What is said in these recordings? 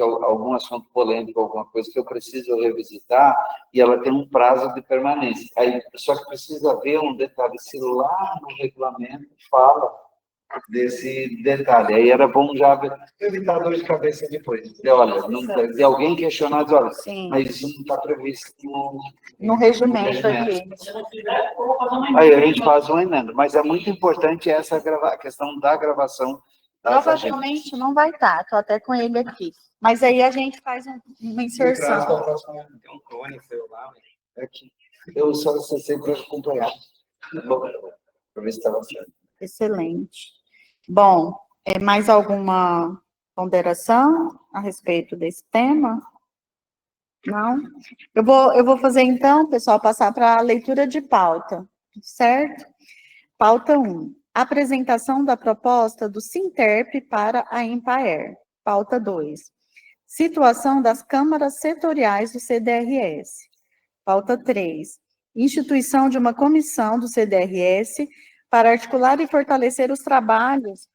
algum assunto polêmico, alguma coisa que eu preciso revisitar, e ela tem um prazo de permanência. Aí, só que precisa ver um detalhe, se lá no regulamento fala desse detalhe. Aí era bom já evitar dor de cabeça depois. E, olha, se alguém questionar, diz, olha, sim, mas isso não está previsto no regimento aqui. Aí a gente faz uma emenda, mas é muito importante essa a questão da gravação. Provavelmente não vai estar, estou até com ele aqui. Mas aí a gente faz uma inserção. Tem um clone seu lá, aqui. Eu só acessei para acompanhar. Para ver se estava certo. Excelente. Bom, mais alguma ponderação a respeito desse tema? Não? Eu vou fazer, então, pessoal, passar para a leitura de pauta, certo? Pauta 1. Apresentação da proposta do Sinterp para a Empaer. Pauta 2. Situação das câmaras setoriais do CDRS. Pauta 3. Instituição de uma comissão do CDRS para articular e fortalecer os trabalhos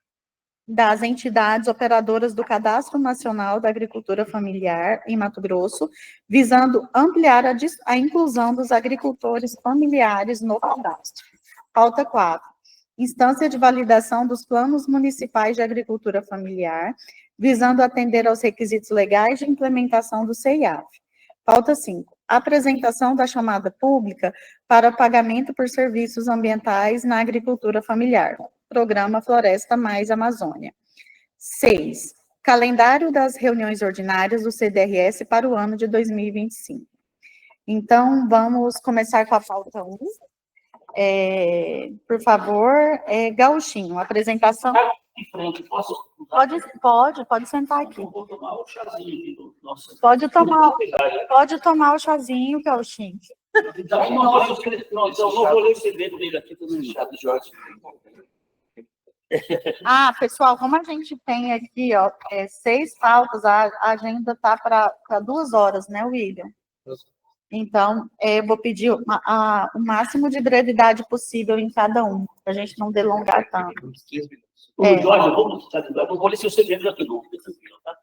das entidades operadoras do Cadastro Nacional da Agricultura Familiar em Mato Grosso, visando ampliar a inclusão dos agricultores familiares no cadastro. Pauta 4. Instância de validação dos planos municipais de agricultura familiar, visando atender aos requisitos legais de implementação do CEIAF. Pauta 5. Apresentação da chamada pública para pagamento por serviços ambientais na agricultura familiar. Programa Floresta Mais Amazônia. 6. Calendário das reuniões ordinárias do CDRS para o ano de 2025. Então, vamos começar com a pauta 1. Por favor, Gauchinho, apresentação. De frente, posso? Pode sentar aqui. Vou tomar o chazinho. Nossa. Pode tomar o chazinho, Gauchinho. Então, não vou ler o segredo dele aqui também. Chato, Jorge. Pessoal, como a gente tem aqui, ó, 6 pautas, a agenda está para 2 horas, né, William? Então, eu vou pedir o máximo de brevidade possível em cada um, para a gente não delongar tanto. Jorge, eu vou ler seu segredo aqui, não. Tá?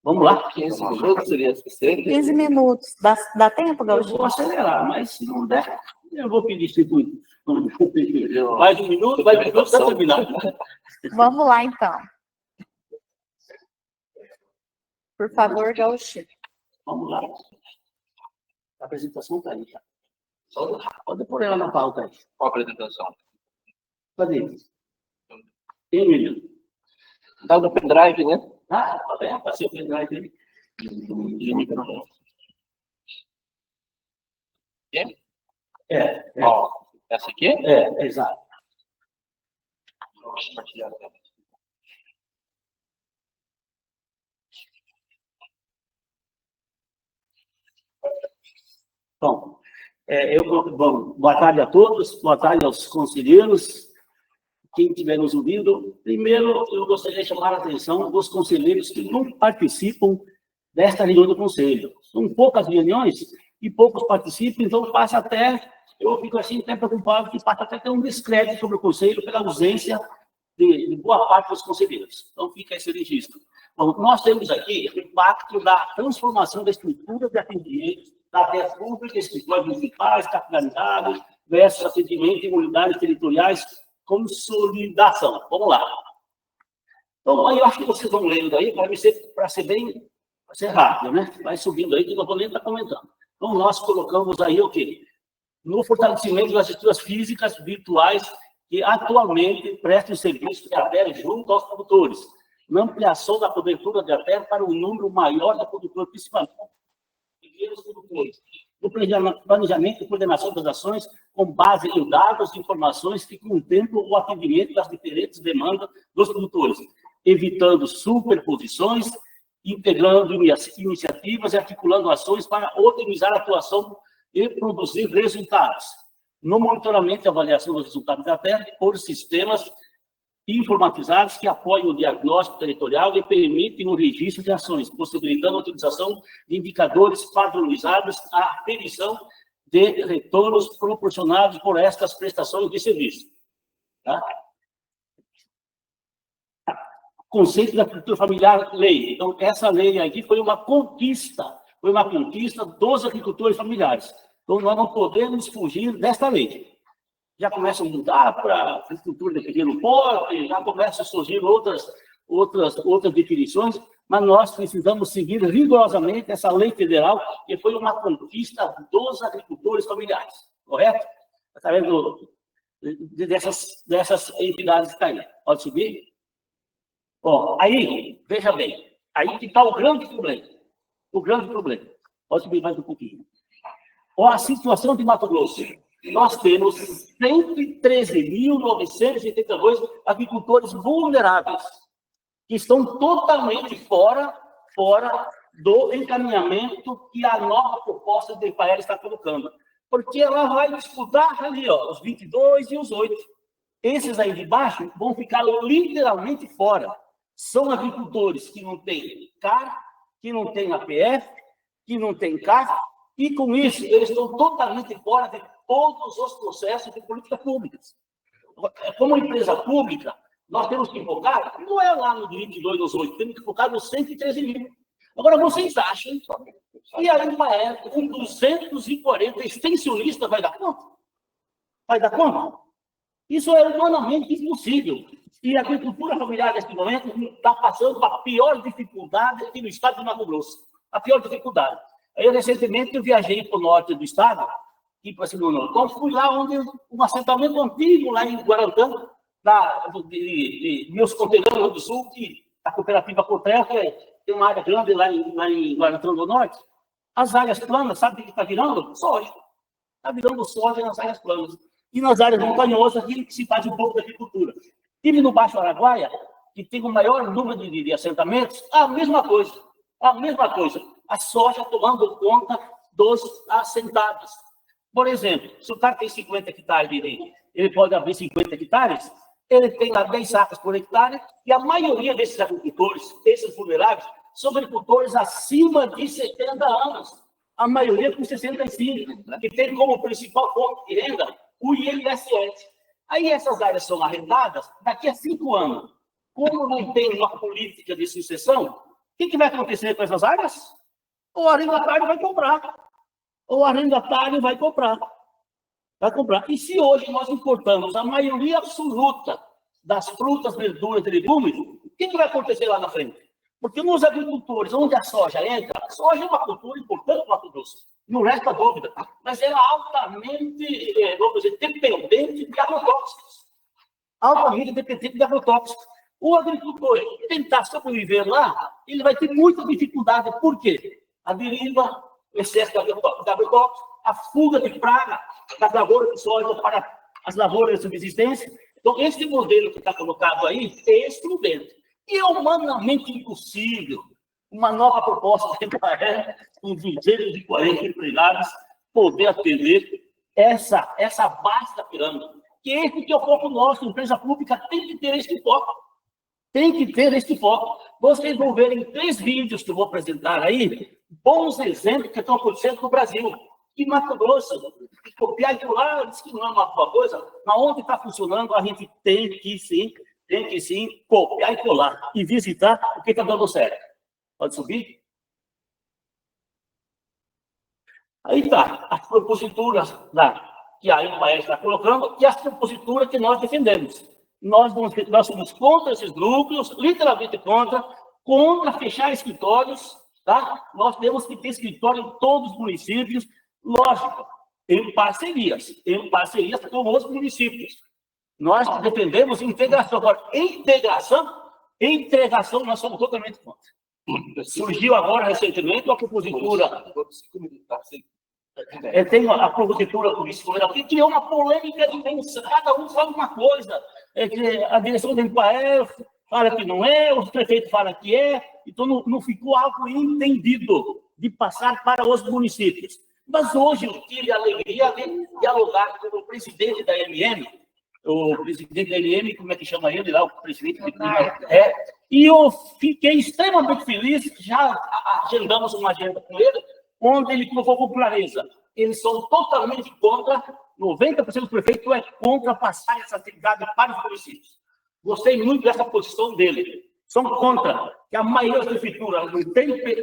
Vamos lá? 15 minutos seria suficiente? 15 minutos. Dá tempo, Gauchinho? Eu vou acelerar, mas se não der, eu vou pedir circuito. Mais um minuto, está terminado. Vamos lá, então. Por favor, Gauchinho. Vamos lá. A apresentação está aí. Tá? Pode pôr ela na pauta aí. Qual a apresentação? Cadê? Emílio. Tá no pendrive, né? Passei o pendrive aí. Ó, essa aqui? Exato. Bom, boa tarde a todos, boa tarde aos conselheiros, quem estiver nos ouvindo. Primeiro, eu gostaria de chamar a atenção dos conselheiros que não participam desta reunião do conselho. São poucas reuniões e poucos participam, então eu fico assim até preocupado que passa até ter um descrédito sobre o conselho pela ausência de boa parte dos conselheiros. Então, fica esse registro. Bom, nós temos aqui o impacto da transformação da estrutura de atendimento da terra pública, escritórios municipais, capitalidade, versus atendimento em unidades territoriais, consolidação. Vamos lá. Então, aí eu acho que vocês vão lendo aí, para ser rápido, né? Vai subindo aí, que eu vou lendo e está comentando. Então, nós colocamos aí o quê? No fortalecimento das estruturas físicas virtuais que atualmente prestam serviço de artéria junto aos produtores, na ampliação da cobertura de artéria para um número maior de produtores, principalmente pequenos produtores, no planejamento e coordenação das ações com base em dados e informações que contemplam o atendimento das diferentes demandas dos produtores, evitando superposições, integrando iniciativas e articulando ações para otimizar a atuação e produzir resultados. No monitoramento e avaliação dos resultados da terra por sistemas informatizados que apoiam o diagnóstico territorial e permitem o registro de ações, possibilitando a utilização de indicadores padronizados à aferição de retornos proporcionados por estas prestações de serviço. Tá? conceito da agricultura familiar lei. Então, essa lei aqui foi uma conquista dos agricultores familiares. Então, nós não podemos fugir desta lei. Já começa a mudar para agricultura de pequeno porte, já começam a surgir outras definições, mas nós precisamos seguir rigorosamente essa lei federal, que foi uma conquista dos agricultores familiares, correto? Através dessas entidades que estão aí. Pode subir? Ó, aí, veja bem, aí que está o grande problema. O grande problema. Pode subir mais um pouquinho. Ó, a situação de Mato Grosso. Nós temos 113.982 agricultores vulneráveis, que estão totalmente fora do encaminhamento que a nova proposta do IPAER está colocando. Porque ela vai disputar ali, ó, os 22 e os 8. Esses aí de baixo vão ficar literalmente fora. São agricultores que não têm CAR, que não têm APF, que não têm CAF, e com isso eles estão totalmente fora de todos os processos de políticas públicas. Como empresa pública, nós temos que focar, não é lá no 22 nos 8, temos que focar nos 113 mil. Agora, vocês acham que a IPAER, com 240 extensionistas, vai dar conta? Vai dar conta? Isso é humanamente impossível. E a agricultura familiar, neste momento, está passando a pior dificuldade aqui no estado de Mato Grosso. A pior dificuldade. Aí, recentemente, eu viajei para o norte do estado, e para cima do norte. Então, fui lá onde um assentamento antigo, lá em Guarantã, de meus conterrâneos do sul, que a cooperativa Cotrel, que tem uma área grande lá em Guarantã do Norte. As áreas planas, sabe o que está virando? Soja. Está virando soja nas áreas planas. E nas áreas montanhosas, que se faz um pouco da agricultura. Tive no Baixo Araguaia, que tem o maior número de assentamentos, a mesma coisa. A mesma coisa. A soja tomando conta dos assentados. Por exemplo, se o cara tem 50 hectares, ele pode abrir 50 hectares, ele tem lá 10 sacas por hectare, e a maioria desses agricultores, esses vulneráveis, são agricultores acima de 70 anos. A maioria com 65, que tem como principal fonte de renda o INSS. Aí essas áreas são arrendadas daqui a 5 anos. Como não tem uma política de sucessão, o que vai acontecer com essas áreas? O arrendatário vai comprar. O arrendatário vai comprar. Vai comprar. E se hoje nós importamos a maioria absoluta das frutas, verduras e legumes, o que vai acontecer lá na frente? Porque nos agricultores, onde a soja entra, a soja é uma cultura importante para o Mato Grosso, não resta dúvida, mas ela é altamente, vamos dizer, dependente de agrotóxicos. Altamente dependente de agrotóxicos. O agricultor tentar sobreviver lá, ele vai ter muita dificuldade. Por quê? A deriva, o excesso de agrotóxicos, a fuga de praga das lavouras de soja para as lavouras de subsistência. Então, esse modelo que está colocado aí é excludente. E é humanamente impossível uma nova proposta de IPAER, com 240 empregados, poder atender essa base da pirâmide. Que esse que é o foco nosso, a empresa pública tem que ter esse foco. Tem que ter esse foco. Vocês vão ver em 3 vídeos que eu vou apresentar aí, bons exemplos que estão acontecendo no Brasil. E Mato Grosso, copiar de lá, diz que não é uma boa coisa, mas onde está funcionando, a gente tem que sim copiar e colar e visitar o que está dando certo. Pode subir? Aí está, as proposituras que a IPAER está colocando e as proposituras que nós defendemos. Nós somos contra esses núcleos, literalmente contra fechar escritórios, tá? Nós temos que ter escritório em todos os municípios, lógico, em parcerias com os municípios. Nós defendemos integração. Agora, integração nós somos totalmente contra. Surgiu agora, recentemente, a propositura... tem a propositura turística, que criou uma polêmica imensa. Cada um fala uma coisa. Que a direção do IPAER fala que não é, o prefeito fala que é. Então, não ficou algo entendido de passar para os municípios. Mas hoje eu tive a alegria de dialogar com o presidente da MM, como é que chama ele lá, o presidente e eu fiquei extremamente feliz, já agendamos uma agenda com ele, onde ele colocou com clareza, eles são totalmente contra, 90% do prefeito é contra passar essa atividade para os municípios. Gostei muito dessa posição dele. são contra, que a maioria das prefeituras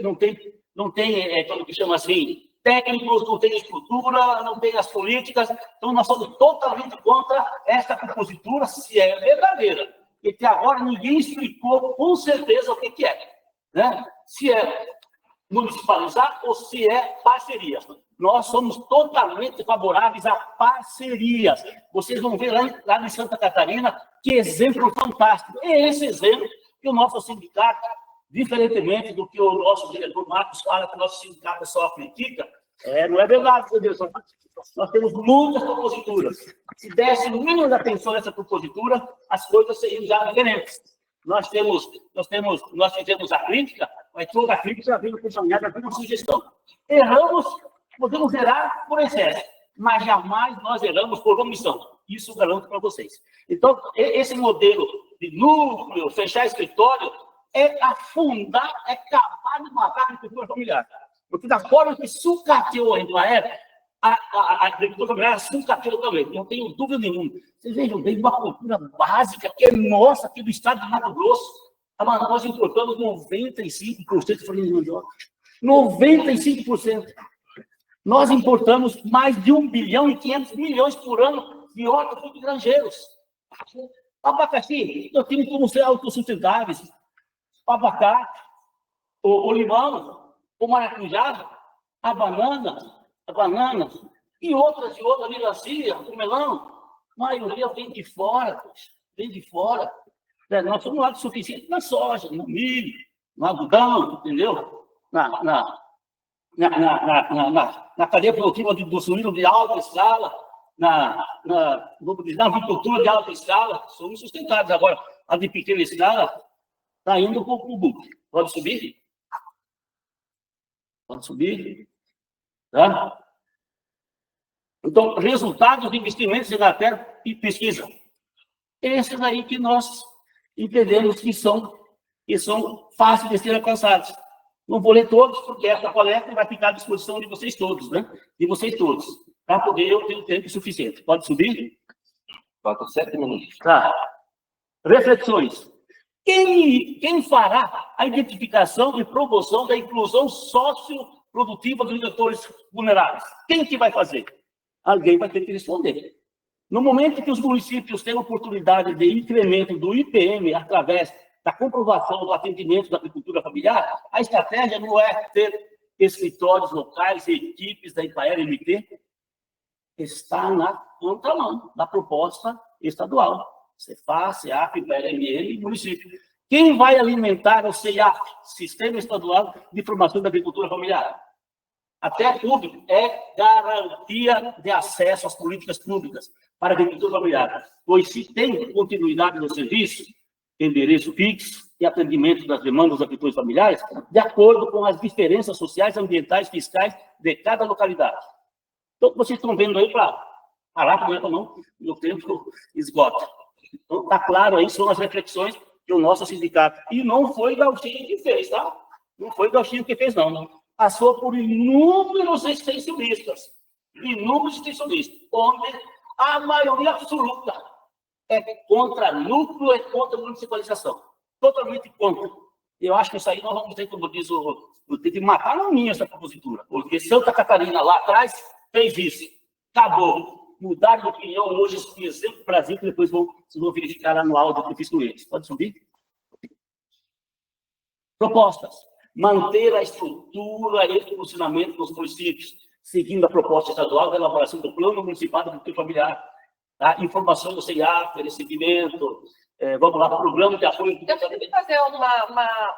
não tem como que chama assim, técnicos, não tem estrutura, não tem as políticas, então nós somos totalmente contra essa propositura, se é verdadeira. E até agora ninguém explicou com certeza o que é, né? Se é municipalizar ou se é parceria. Nós somos totalmente favoráveis a parcerias. Vocês vão ver lá em Santa Catarina que exemplo fantástico. É esse exemplo que o nosso sindicato, diferentemente do que o nosso diretor Marcos fala, que o nosso sindicato só critica, não é verdade, meu Deus. Nós temos muitas proposituras. Se desse menos atenção a essa propositura, as coisas seriam já diferentes. Nós fizemos a crítica, mas toda a crítica vem acompanhada de uma sugestão. Erramos, podemos errar por excesso, mas jamais nós erramos por omissão. Isso eu garanto para vocês. Então, esse modelo de núcleo, fechar escritório, é afundar, é acabar de matar a agricultura familiar. Porque da forma que sucateou a Embraer, a agricultura familiar sucateou também. Não tenho dúvida nenhuma. Vocês vejam bem, uma cultura básica que é nossa aqui do estado de Mato Grosso. Nós importamos 95% de farinha de mandioca. 95%. Nós importamos mais de 1 bilhão e 500 milhões por ano de hortifruti granjeiros. Abacaxi, nós temos como ser autossustentáveis. O abacate, o limão, o maracujá, a banana e outras melancia, o melão, a maioria vem de fora, vem de fora. Nós somos autossuficientes na soja, no milho, no algodão, entendeu? Na cadeia produtiva do suíno de alta escala, na agricultura de alta escala, somos sustentados. Agora, a de pequena escala está indo para o buco. Pode subir? Pode subir? Tá? Então, resultados de investimentos em matéria e pesquisa. Esses aí que nós entendemos que são fáceis de ser alcançados. Não vou ler todos, porque essa palestra vai ficar à disposição de vocês todos, né? De vocês todos, para poder eu ter o tempo suficiente. Pode subir? Faltam 7 minutos. Tá. Reflexões. Quem fará a identificação e promoção da inclusão socioprodutiva dos eleitores vulneráveis? Quem que vai fazer? Alguém vai ter que responder. No momento que os municípios têm a oportunidade de incremento do IPM através da comprovação do atendimento da agricultura familiar, a estratégia não é ter escritórios locais e equipes da Ipaer-MT, está na contramão da proposta estadual. Cefaz, CEAP, Ipaer-ML e município. Quem vai alimentar o CEAP, Sistema Estadual de Formação da Agricultura Familiar? Até público, é garantia de acesso às políticas públicas para a agricultura familiar. Pois se tem continuidade no serviço, endereço fixo e atendimento das demandas dos agricultores familiares, de acordo com as diferenças sociais, ambientais, fiscais de cada localidade. Então, vocês estão vendo aí para parar, porque não, o tempo esgota. Então, está claro aí, são as reflexões que o nosso sindicato. E não foi Gauchinho que fez, tá? Não foi Gauchinho que fez, não. Passou por inúmeros extensionistas, onde a maioria absoluta é contra núcleo, é contra municipalização. Totalmente contra. Eu acho que isso aí nós vamos ter, como diz ter que matar na minha essa propositura. Porque Santa Catarina lá atrás fez isso. Acabou. Mudar de opinião hoje, esse exemplo do Brasil, que depois vocês vão verificar lá no áudio que eu fiz com eles. Pode subir? Propostas. Manter a estrutura e o funcionamento dos municípios, seguindo a proposta estadual da elaboração do Plano Municipal de Agricultura Familiar. Tá? Informação do CEAP, recebimento, vamos lá, programa de apoio. Eu tenho que fazer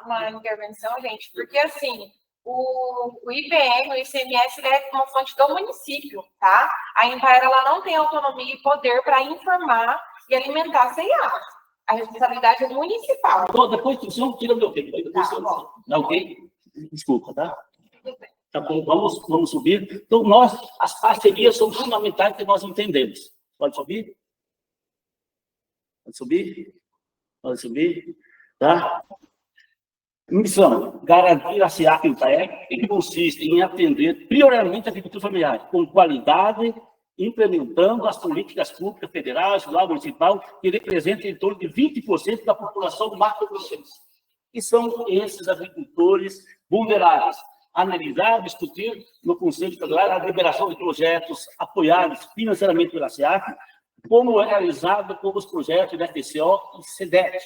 uma intervenção, gente, porque assim, o IBM, o ICMS, ele é uma fonte do município, tá? A Embraer, ela não tem autonomia e poder para informar e alimentar a CEAP. A responsabilidade é municipal. Então, depois você não tira meu tempo. Tá, ok? Desculpa, tá? Tá bom, vamos subir. Então, as parcerias são fundamentais que nós entendemos. Pode subir? Pode subir? Pode subir? Tá? Missão: garantir a CEAP Ipaer, que consiste em atender prioritariamente a agricultura familiar, com qualidade, implementando as políticas públicas federais, estadual, municipal, que representam em torno de 20% da população mato-grossense. que são esses agricultores vulneráveis. Analisar, discutir no Conselho Estadual a liberação de projetos apoiados financeiramente pela SEAC, como é realizado com os projetos da FCO e SEDET.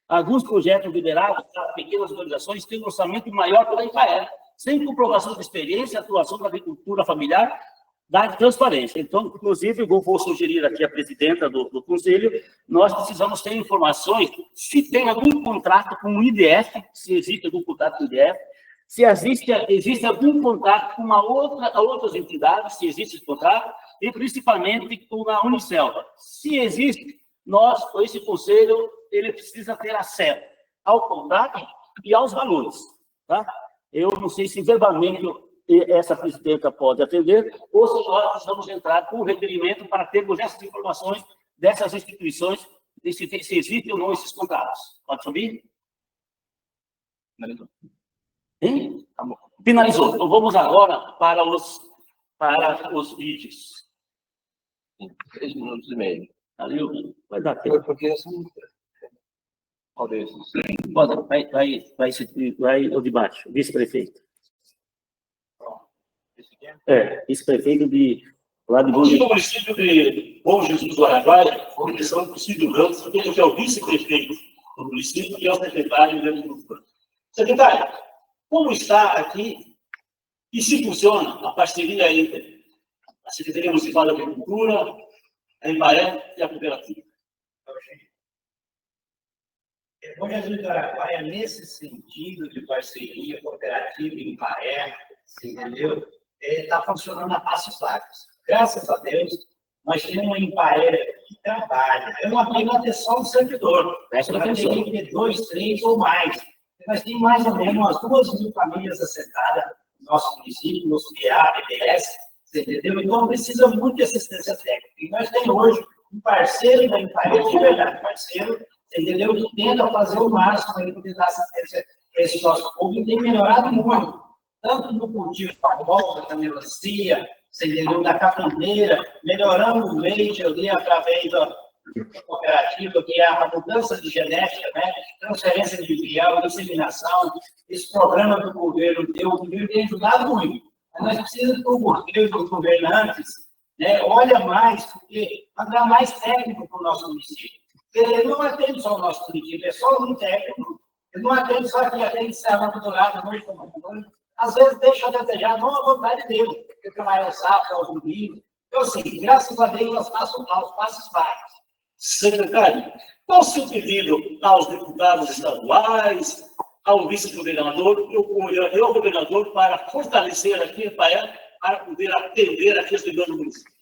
Alguns projetos liderados para pequenas organizações têm um orçamento maior que o da Empaer, sem comprovação de experiência e atuação da agricultura familiar, da transparência. Então, inclusive, eu vou sugerir aqui à presidenta do Conselho, nós precisamos ter informações se tem algum contrato com o IDF, se existe algum contrato com o IDF, se existe algum contrato com outras entidades, se existe esse contrato, e principalmente com a Unicel. Se existe, esse conselho, ele precisa ter acesso ao contrato e aos valores. Tá? Eu não sei se verbalmente essa presidenta pode atender, ou se nós precisamos entrar com um requerimento para termos essas informações dessas instituições, se existem ou não esses contratos. Pode subir? Hein? Finalizou. Então, vamos agora para os vídeos. 3 minutos e meio. Valeu? Vai dar tempo. Porque são... Qual desses? Vai o de baixo, vice-prefeito. Vice-prefeito lá de Bom Jesus. No município de Bom Jesus do Araguaia, a comissão do Cídio Ramos, que é o vice-prefeito do município e é o secretário da Agricultura. Secretário, como está aqui e se funciona a parceria entre a Secretaria Municipal da Agricultura, a Embaé e a cooperativa? Bom Jesus do Araguaia, nesse sentido de parceria cooperativa e Embaé, entendeu? Está funcionando a passos largos. Graças a Deus, nós temos uma Embaé que trabalha. Eu não apenas ter só um servidor. Nós temos que ter 2, 3 ou mais. Nós temos mais ou menos umas 2.000 famílias assentadas no nosso município, no CIA, BBS, entendeu? Então, precisa muito de assistência técnica. E nós temos hoje um parceiro da Embaé, de verdade, parceiro, entendeu? Que tenta fazer o máximo para poder dar assistência a esse nosso povo e tem melhorado muito. Tanto no cultivo da volta, da melancia, entendeu? Da capandeira, melhorando o leite ali através da cooperativa, que é a mudança de genética, né? Transferência de vial, disseminação, esse programa do governo tem ajudado muito. Mas nós precisamos que os governantes, né, olha mais, porque vai dar mais técnico para o nosso município. Ele não atende só o nosso município, é só um técnico. Ele não atende só que atende serra doutorado, noite como às vezes deixa a desejar, não a vontade dele, porque trabalha o safra, o domingo. Então, assim, graças a Deus, nós passamos aos passos vários. Secretário, qual o seu pedido aos deputados estaduais, ao vice-governador e ao governador para fortalecer aqui a Embaé para poder atender a questão do município?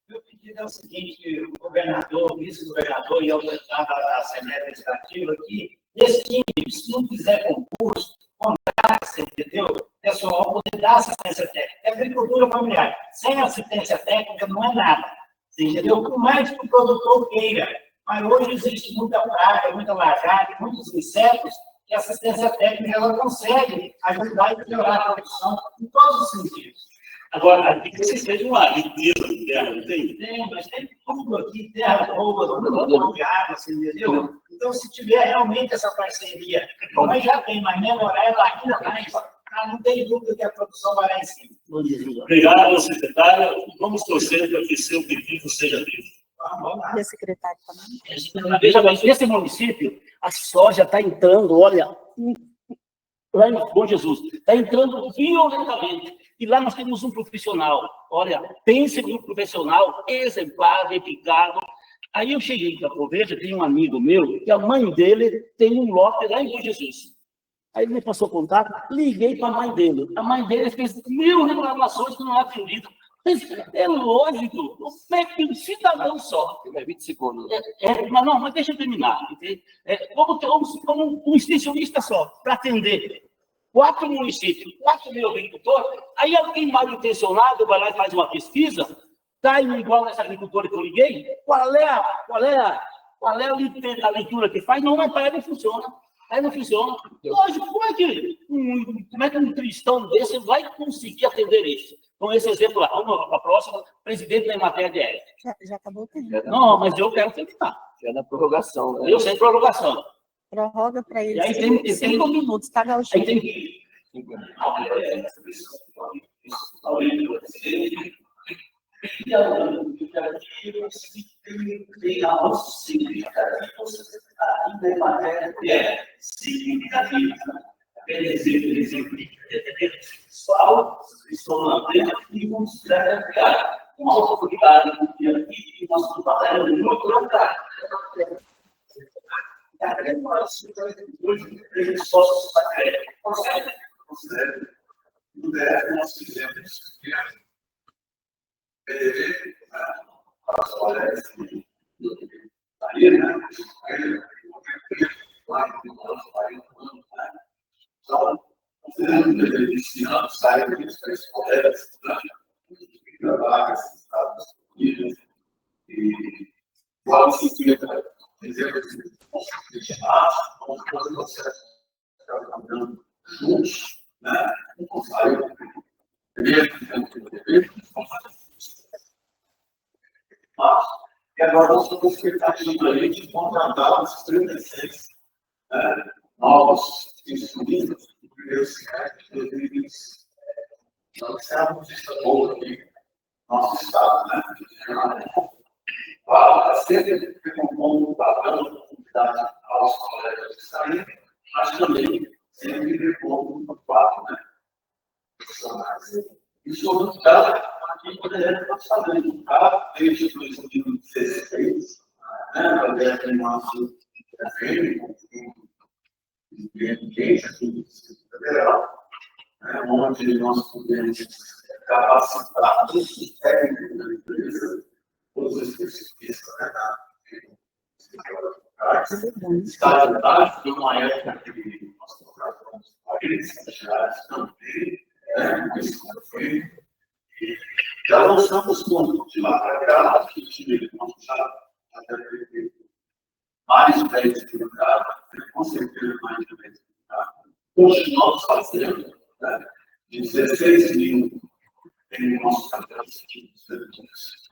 Meu pedido é o seguinte, o governador, o vice-governador e o deputado da Assembleia Legislativa aqui, esse time, se não fizer concurso, contrata, entendeu? Pessoal, poder dar assistência técnica. É agricultura familiar. Sem assistência técnica não é nada. Entendeu? Por mais que o produtor queira. Mas hoje existe muita praga, muita lagarta, muitos insetos, e a assistência técnica ela consegue ajudar e melhorar a produção em todos os sentidos. Agora, aqui vocês têm uma limpeza de terra, não tem? Tem, mas tem tudo aqui, terra boa, tudo de água, assim, entendeu? Então, se tiver realmente essa parceria, mas já tem, mas melhorar ela ainda mais, não tem dúvida que a produção vai lá em cima. Obrigado, secretário. Vamos torcer para que seu pedido seja feito. Vamos lá. E a secretária também. Veja bem, nesse município, a soja está entrando, olha, lá em Bom Jesus, está entrando violentamente. E lá nós temos um profissional, olha, pense em um profissional exemplar, dedicado. Aí eu cheguei para Proveja, tem um amigo meu, que a mãe dele tem um lote lá em Bom Jesus. Aí ele me passou contato, liguei para a mãe dele. A mãe dele fez 1000 reclamações que não é atendido. Mas é lógico, não é que um cidadão só. É 20 segundos. Mas deixa eu terminar. Como um extensionista só, para atender 4 municípios, 4.000 agricultores, aí alguém mal intencionado vai lá e faz uma pesquisa, está igual nessa agricultora que eu liguei, qual é a leitura que faz? Não vai parar, não funciona. Aí não funciona. Lógico, como é que um cristão desse vai conseguir atender isso? Com esse exemplo lá, vamos para a próxima, presidente da Emater de Ética. Já acabou o tempo. Não, mas eu quero terminar. Já na prorrogação, né? Eu sem prorrogação. Prorroga para E eles aí tem- 5 minutos, tá, Aí Gauchinho? tem que. Tem algo significativo. Quer dizer, por exemplo, sexual, estão na plena e vamos criar uma oportunidade e nós trabalhamos muito para hoje só consegue. No DF, nós fizemos PDV, as colegas aí, né? Então, fizemos ensinando sites para as colegas, vagas, Estados Unidos, e qual se fica, dizendo que vamos fazer o processo trabalhando juntos, né? E agora nós estamos expectativa aí de contratar os 36 novos instrumentos do primeiro semestre de 2020. Nós estamos boa aqui no nosso estado, né? Para sempre recompor o padrão de comunidade aos colegas de saída, mas também sempre recompor o quadro, né? Isso no caso, aqui poderia estar fazendo, tá? Desde 2016, né? Até nosso governo, aqui federal, onde nós podemos capacitar os técnicos da empresa, os especialistas, estágio básico de uma época que nós contratamos países estagiários também, isso foi. Já lançamos pontos de lá para cá, que tive nós já teve mais de 10 mil caras, com certeza mais de 10 mil caras. Continuamos fazendo, né? 16 mil em nossos cartões de serviços.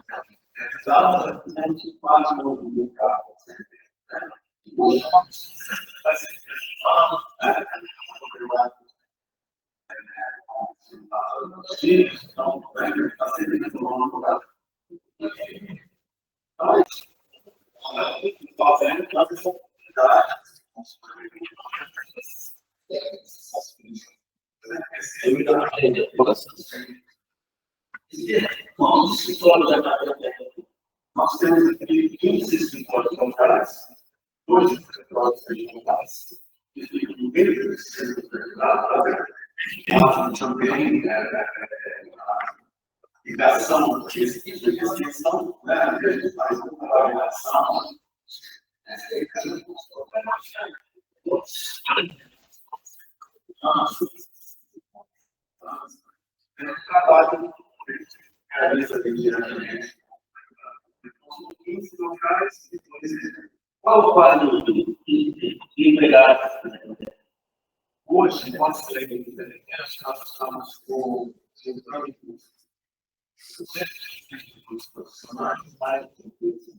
Exatamente 4 mil caras. Hoje, vai ser os filhos estão fazendo fazendo as oportunidades. Nós temos aqui 15 escritórios locais, 2 escritórios regionais, e fica no meio do centro federal, também a ligação de extensão, né? A gente faz uma ligação. Trabalho realiza diretamente com 15 locais e qual o quadro de empregados? Hoje, nós estamos com 200 profissionais, mais de 30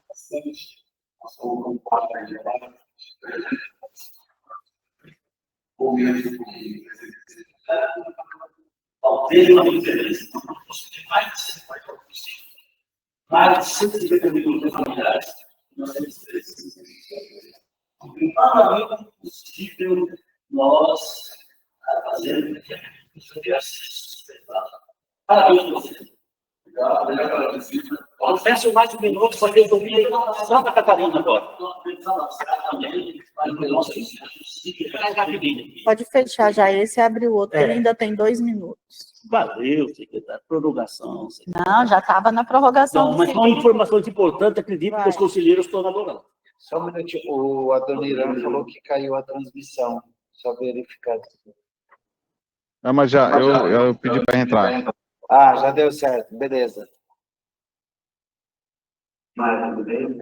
bastante. Nós estamos com 4 de talvez uma diferença mais de 50%. Mais de 150 mil familiares. Nós temos 3. Claramente possível nós fazermos sobre acesso. Parabéns para você. Obrigado pela visita. Peço mais um minuto para eu ouvir Santa Catarina agora. Pode fechar já esse e abrir o outro, ele ainda tem 2 minutos. Valeu, secretário. Prorrogação. Não, já estava na prorrogação. Não, mas são informações importantes, acredito que os conselheiros estão elaborando. Só um minutinho, o Adoniran falou que caiu a transmissão, só verificar. Não, mas eu pedi para entrar. Ah, já deu certo, beleza. Mas tudo bem,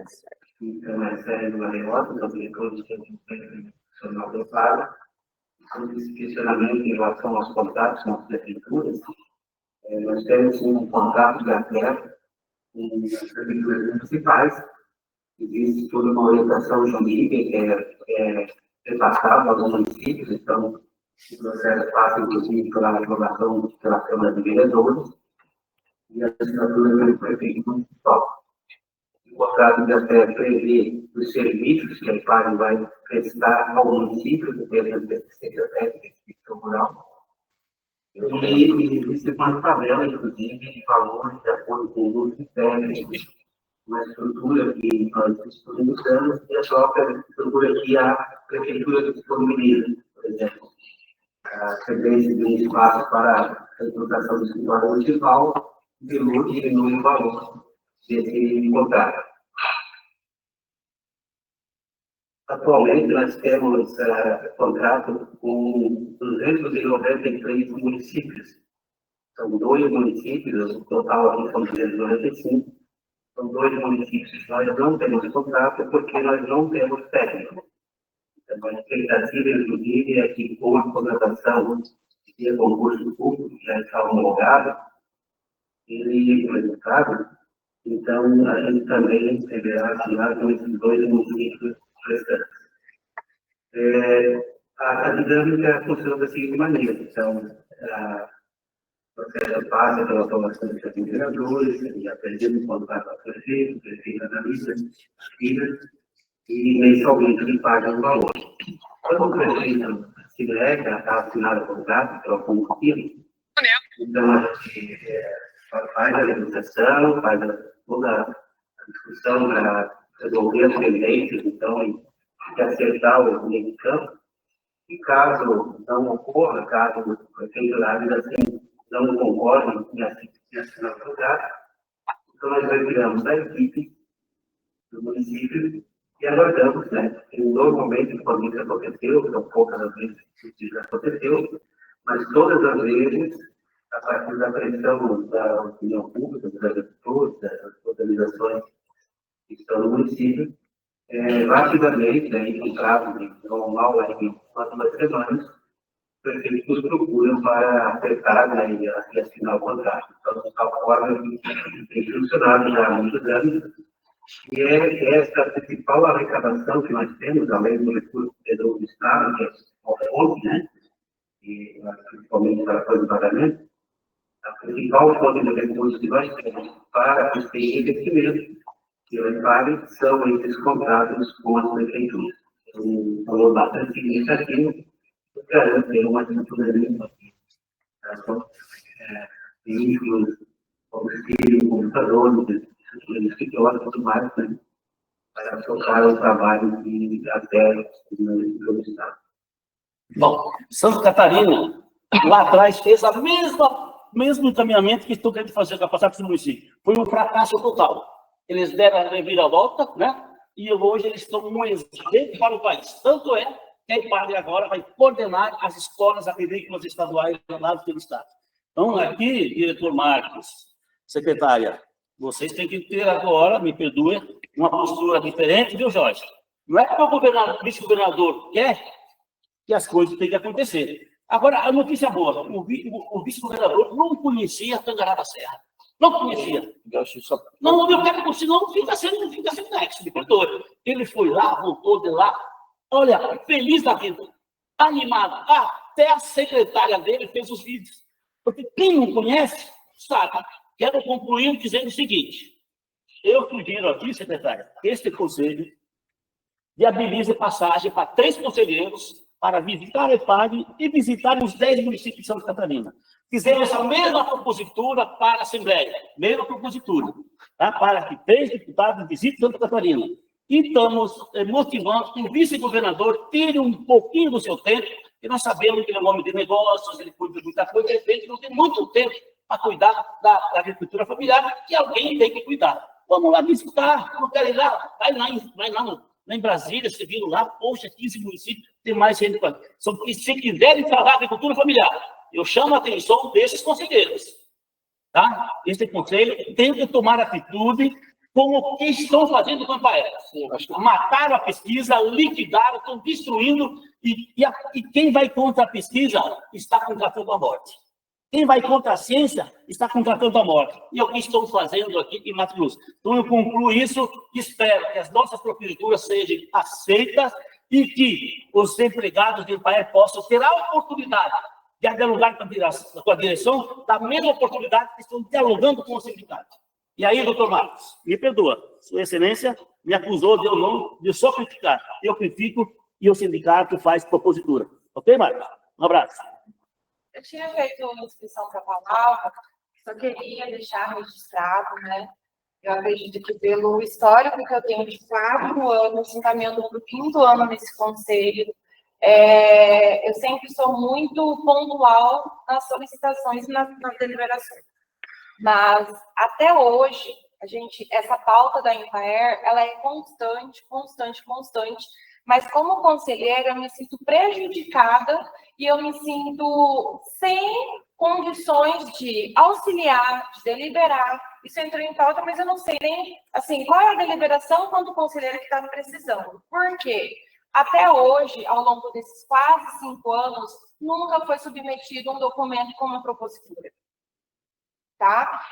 fica mais sério do Areópolis, aplicou o Sistema Nacional do Pago, sobre esse questionamento em relação aos contratos com as prefeituras. Nós temos um contrato de atleta com as prefeituras municipais, existe toda uma orientação jurídica que é passada aos municípios, então o processo passa, inclusive, pela aprovação pela Câmara de Vereadores e a assinatura do prefeito municipal. O contrato até prevê os serviços que a IPAG vai prestar ao município, dentro da assistência técnica e rural. E existe uma tabela, inclusive, de valores de acordo com o uso técnico, uma estrutura que nós disponibilizamos e a própria estrutura que a prefeitura disponibiliza, por exemplo. A cedência de um espaço para a implantação do escritório municipal diminui o valor desse contrato. Atualmente, nós temos contrato com 293 municípios. São 2 municípios, o total aqui são 295. São 2 municípios que nós não temos contrato porque nós não temos técnico. Então, a expectativa, inclusive, é que com a contratação de concurso público, que já está homologado, ele implementado, então a gente também deverá assinar com esses 2 municípios restantes. A dinâmica funciona da seguinte maneira: então, o processo passa pela aprovação dos vereadores, e aprendemos quando vai para o prefeito analisa, assina, e mensalmente ele paga um valor. Quando o prefeito se nega a assinar o contrato pelo combustível, então a gente faz a negociação, faz toda a discussão para resolver as pendências, então, e acertar o meio de campo. E caso não ocorra, caso o prefeito assim não concorde em assinar o contrato, então nós retiramos da equipe do município e aguardamos, né? E normalmente, quando isso aconteceu, são poucas as vezes que isso aconteceu, mas todas as vezes, a partir da pressão da opinião pública, dos agricultores, das organizações que estão no município, rapidamente, em prazo de normal, em 4 semanas, os prefeitos nos procuram para acertar, né, e assinar o contrato. Então, de tal forma, tem funcionado já há muitos anos, e essa a principal arrecadação que nós temos, além do recurso do Estado, que é a fonte, né, e principalmente para a de pagamento, a principal fonte de recursos que nós temos para custear investimento que o EPAG são esses contratos com as prefeituras. Um valor bastante significativo que garante ter uma estrutura limpa aqui. Veículos, combustível, computadores, escritórios e tudo mais, né, para tocar o trabalho de até no Estado. Bom, Santa Catarina, lá atrás, fez o mesmo encaminhamento que estou querendo fazer com a passagem do município. Foi um fracasso total. Eles deram a reviravolta, né? E hoje eles estão um exemplo para o país. Tanto é que a IPAG agora vai coordenar as escolas agrícolas estaduais lá do Estado. Então, aqui, diretor Marques, secretária, vocês têm que ter agora, me perdoe, uma postura diferente, viu, Jorge? Não é que o vice-governador quer que as coisas tenham que acontecer. Agora, a notícia boa, o vice-governador não conhecia Tangará da Serra. Não conhecia. Não, eu quero que senão fica sendo nexo, me perdoe. Ele foi lá, voltou de lá, olha, feliz da vida, animado. Até a secretária dele fez os vídeos. Porque quem não conhece, sabe. Quero concluir dizendo o seguinte: eu sugiro aqui, secretária, que este conselho viabilize passagem para 3 conselheiros para visitar a EPAG e visitar os 10 municípios de Santa Catarina. Fizemos a mesma propositura para a Assembleia, mesma propositura, tá? Para que 3 deputados visitem Santa Catarina. E estamos motivando que o vice-governador tire um pouquinho do seu tempo, que nós sabemos que ele é um homem de negócios, ele cuida de muita coisa, de repente não tem muito tempo para cuidar da agricultura familiar, que alguém tem que cuidar. Vamos lá visitar, não quero ir lá, vai lá em Brasília, você viu lá, poxa, 15 municípios, tem mais gente para... Se quiserem falar de agricultura familiar, eu chamo a atenção desses conselheiros, tá? Este conselho tem que tomar atitude com o que estão fazendo com a Empaera. Mataram a pesquisa, liquidaram, estão destruindo, e quem vai contra a pesquisa está com o café da morte. Quem vai contra a ciência está contratando a morte. E é o que estou fazendo aqui em Mato Grosso. Então, eu concluo isso e espero que as nossas proposituras sejam aceitas e que os empregados do Impaer possam ter a oportunidade de dialogar com a direção, da mesma oportunidade que estão dialogando com o sindicato. E aí, doutor Marcos, me perdoa, Sua Excelência me acusou de só criticar. Eu critico e o sindicato faz propositura. Ok, Marcos? Um abraço. Eu tinha feito uma inscrição para a palavra, só queria deixar registrado, né? Eu acredito que pelo histórico que eu tenho de 4 anos, encaminhando para o 5º ano nesse conselho, eu sempre sou muito pontual nas solicitações e nas deliberações. Mas, até hoje, essa pauta da Impaer, ela é constante, mas como conselheira, eu me sinto prejudicada e eu me sinto sem condições de auxiliar, de deliberar. Isso entrou em pauta, mas eu não sei nem, assim, qual é a deliberação quanto conselheira que está precisando. Por quê? Até hoje, ao longo desses quase 5 anos, nunca foi submetido um documento com uma propositura. Tá?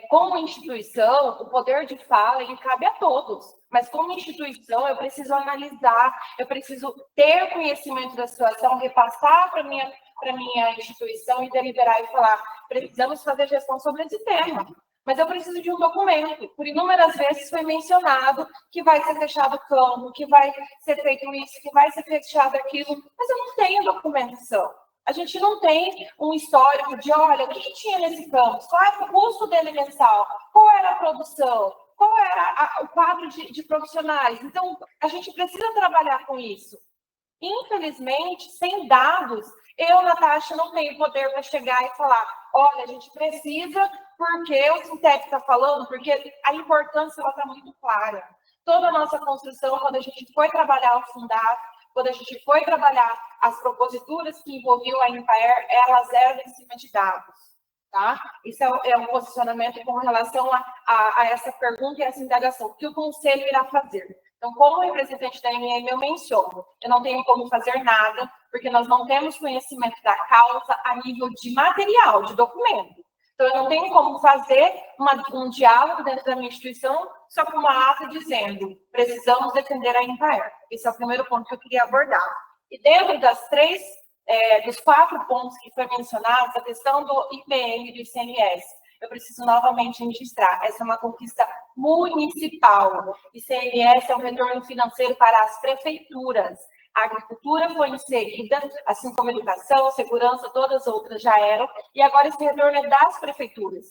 Como instituição, o poder de fala, ele cabe a todos. Mas como instituição, eu preciso analisar, eu preciso ter conhecimento da situação, repassar para minha instituição e deliberar e falar, precisamos fazer gestão sobre esse tema. Mas eu preciso de um documento. Por inúmeras vezes foi mencionado que vai ser fechado o campo, que vai ser feito isso, que vai ser fechado aquilo, mas eu não tenho documentação. A gente não tem um histórico de, olha, o que tinha nesse campus? Qual era o custo dele mensal? Qual era a produção? Qual era o quadro de profissionais? Então, a gente precisa trabalhar com isso. Infelizmente, sem dados, eu, Natasha, não tenho poder para chegar e falar, olha, a gente precisa, porque o Sintep está falando, porque a importância está muito clara. Toda a nossa construção, quando a gente foi trabalhar o Fundap, quando a gente foi trabalhar as proposituras que envolviam a Impaer, elas eram em cima de dados, tá? Isso é um posicionamento com relação a essa pergunta e essa indagação, o que o Conselho irá fazer. Então, como representante da MM, eu menciono, eu não tenho como fazer nada, porque nós não temos conhecimento da causa a nível de material, de documento. Então, eu não tenho como fazer um diálogo dentro da minha instituição só com uma ata dizendo, precisamos defender a Impaer. Esse é o primeiro ponto que eu queria abordar. E dentro dos 4 pontos que foi mencionados, a questão do IPM e do ICMS, eu preciso novamente registrar. Essa é uma conquista municipal. ICMS é um retorno financeiro para as prefeituras. A agricultura foi inserida, assim como a educação, segurança, todas as outras já eram, e agora esse retorno é das prefeituras.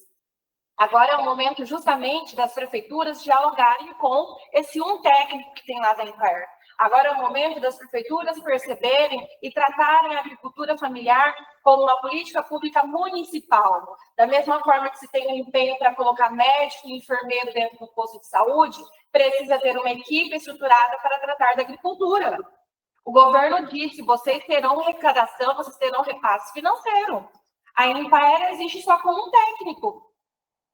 Agora é o momento justamente das prefeituras dialogarem com esse técnico que tem lá da Impaer. Agora é o momento das prefeituras perceberem e tratarem a agricultura familiar como uma política pública municipal. Da mesma forma que se tem um empenho para colocar médico e enfermeiro dentro do posto de saúde, precisa ter uma equipe estruturada para tratar da agricultura. O governo disse, vocês terão arrecadação, vocês terão repasse financeiro. A Impaer existe só com um técnico.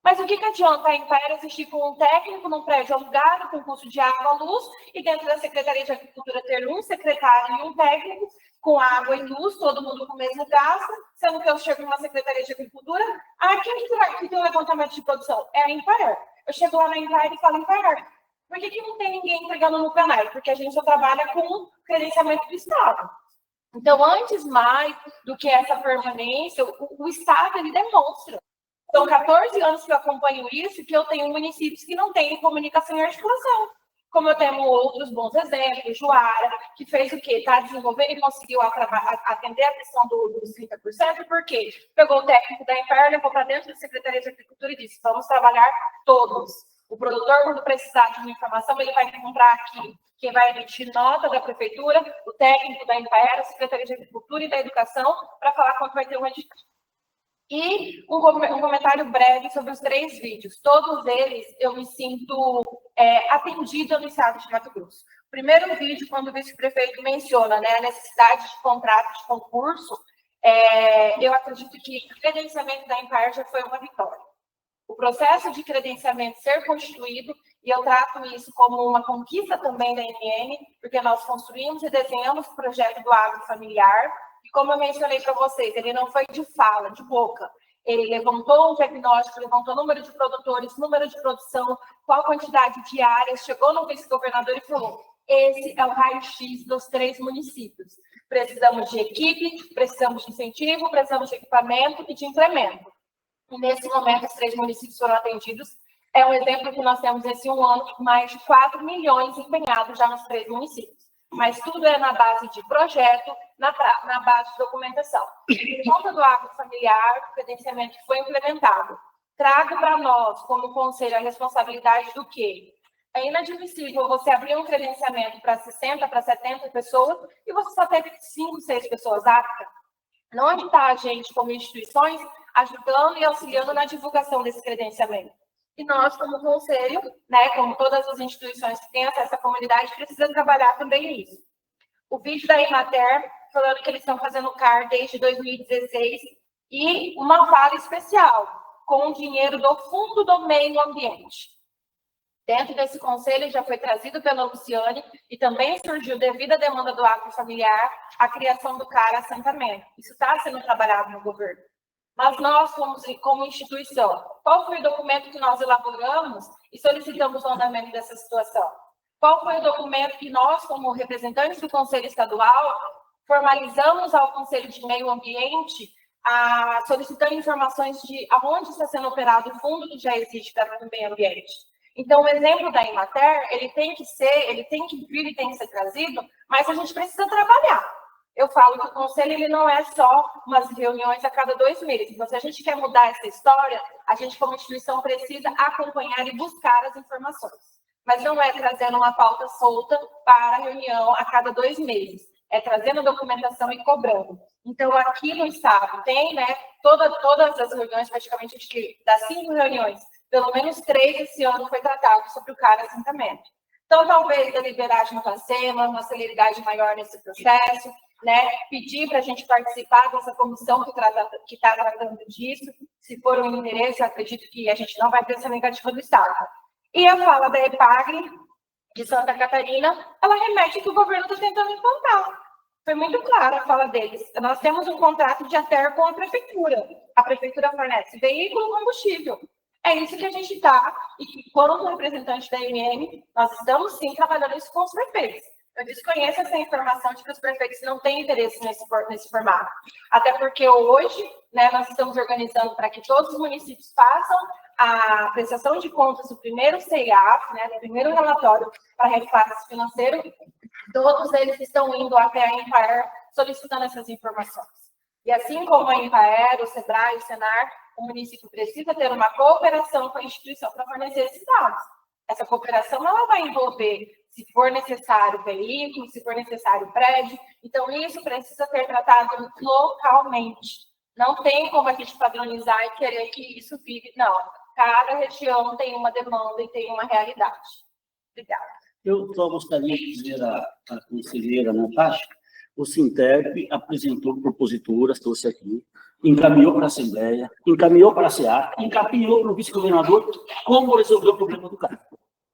Mas o que adianta a Impaer existir com um técnico num prédio alugado, com custo de água, luz, e dentro da Secretaria de Agricultura ter um secretário e um técnico, com água e luz, todo mundo com o mesmo gasto, sendo que eu chego numa Secretaria de Agricultura, quem tem o levantamento de produção? É a Impaer. Eu chego lá na Impaer e falo, Impaer, por que não tem ninguém entregando no canal? Porque a gente só trabalha com credenciamento do Estado. Então, antes mais do que essa permanência, o Estado, ele demonstra. São 14 anos que eu acompanho isso, que eu tenho municípios que não têm comunicação e articulação. Como eu tenho outros bons exemplos, Juara, que fez o quê? Está desenvolvendo e conseguiu atender a questão dos 30%, por quê? Pegou o técnico da Impaer, levou para dentro da Secretaria de Agricultura e disse, vamos trabalhar todos. O produtor, quando precisar de uma informação, ele vai encontrar aqui quem vai emitir nota da prefeitura, o técnico da Impaer, a Secretaria de Agricultura e da Educação, para falar quanto vai ter um edital. E um comentário breve sobre os 3 vídeos. Todos eles eu me sinto atendida no estado de Mato Grosso. O primeiro vídeo, quando o vice-prefeito menciona, né, a necessidade de contrato de concurso, eu acredito que o credenciamento da Impaer já foi uma vitória. O processo de credenciamento ser constituído, e eu trato isso como uma conquista também da MM, porque nós construímos e desenhamos o projeto do agro familiar, E como eu mencionei para vocês, ele não foi de fala, de boca. Ele levantou um diagnóstico, levantou número de produtores, número de produção, qual quantidade de áreas, chegou no vice-governador e falou: esse é o raio-x dos 3 municípios. Precisamos de equipe, precisamos de incentivo, precisamos de equipamento e de implemento. E nesse momento, os 3 municípios foram atendidos. É um exemplo que nós temos esse um ano, mais de 4 milhões empenhados já nos 3 municípios. Mas tudo é na base de projeto, na base de documentação. Por conta do agro familiar, o credenciamento que foi implementado, trago para nós, como conselho, a responsabilidade do quê? É inadmissível você abrir um credenciamento para 60, para 70 pessoas e você só ter 5, 6 pessoas aptas. Não onde está a gente, como instituições, ajudando e auxiliando na divulgação desse credenciamento. E nós, como conselho, né, como todas as instituições que têm acesso à comunidade, precisa trabalhar também nisso. O vídeo da Emater, falando que eles estão fazendo CAR desde 2016, e uma fala especial, com o dinheiro do Fundo do Meio Ambiente. Dentro desse conselho, já foi trazido pela Luciane, e também surgiu, devido à demanda do agro familiar, a criação do CAR assentamento. Isso está sendo trabalhado no governo. Mas nós, como instituição, qual foi o documento que nós elaboramos e solicitamos o andamento dessa situação? Qual foi o documento que nós, como representantes do Conselho Estadual, formalizamos ao Conselho de Meio Ambiente, solicitando informações de aonde está sendo operado o fundo que já existe para o meio ambiente? Então, o exemplo da Emater, ele tem que vir e tem que ser trazido, mas a gente precisa trabalhar. Eu falo que o conselho ele não é só umas reuniões a cada 2 meses. Então, se a gente quer mudar essa história, a gente, como instituição, precisa acompanhar e buscar as informações. Mas não é trazendo uma pauta solta para a reunião a cada 2 meses. É trazendo documentação e cobrando. Então, aqui no estado tem, né, todas as reuniões, praticamente, das 5 reuniões, pelo menos 3 esse ano foi tratado sobre o CAR assentamento. Então, talvez deliberar de uma celeridade maior nesse processo, né, pedir para a gente participar dessa comissão que está tratando disso. Se for um interesse, eu acredito que a gente não vai ter essa negativa do Estado. E a fala da EPAGRE, de Santa Catarina, ela remete que o governo está tentando implantar. Foi muito clara a fala deles. Nós temos um contrato de ATER com a prefeitura. A prefeitura fornece veículo e combustível. É isso que a gente está, e que, quando representante da MM, nós estamos, sim, trabalhando isso com os prefeitos. Eu desconheço essa informação de que os prefeitos não têm interesse nesse formato. Até porque hoje, né, nós estamos organizando para que todos os municípios façam a prestação de contas do primeiro CEAF, né, do primeiro relatório para repasse financeiro. Todos eles estão indo até a Empaer solicitando essas informações. E assim como a Empaer, o SEBRAE, o SENAR, o município precisa ter uma cooperação com a instituição para fornecer esses dados. Essa cooperação ela vai envolver, se for necessário, veículo, se for necessário, prédio. Então, isso precisa ser tratado localmente. Não tem como a gente padronizar e querer que isso vive. Não. Cada região tem uma demanda e tem uma realidade. Obrigada. Eu só gostaria de dizer à conselheira Natasha, o Sinterp apresentou proposituras, trouxe aqui, encaminhou para a Assembleia, encaminhou para a SEAF, encaminhou para o vice-governador como resolver o problema do carro.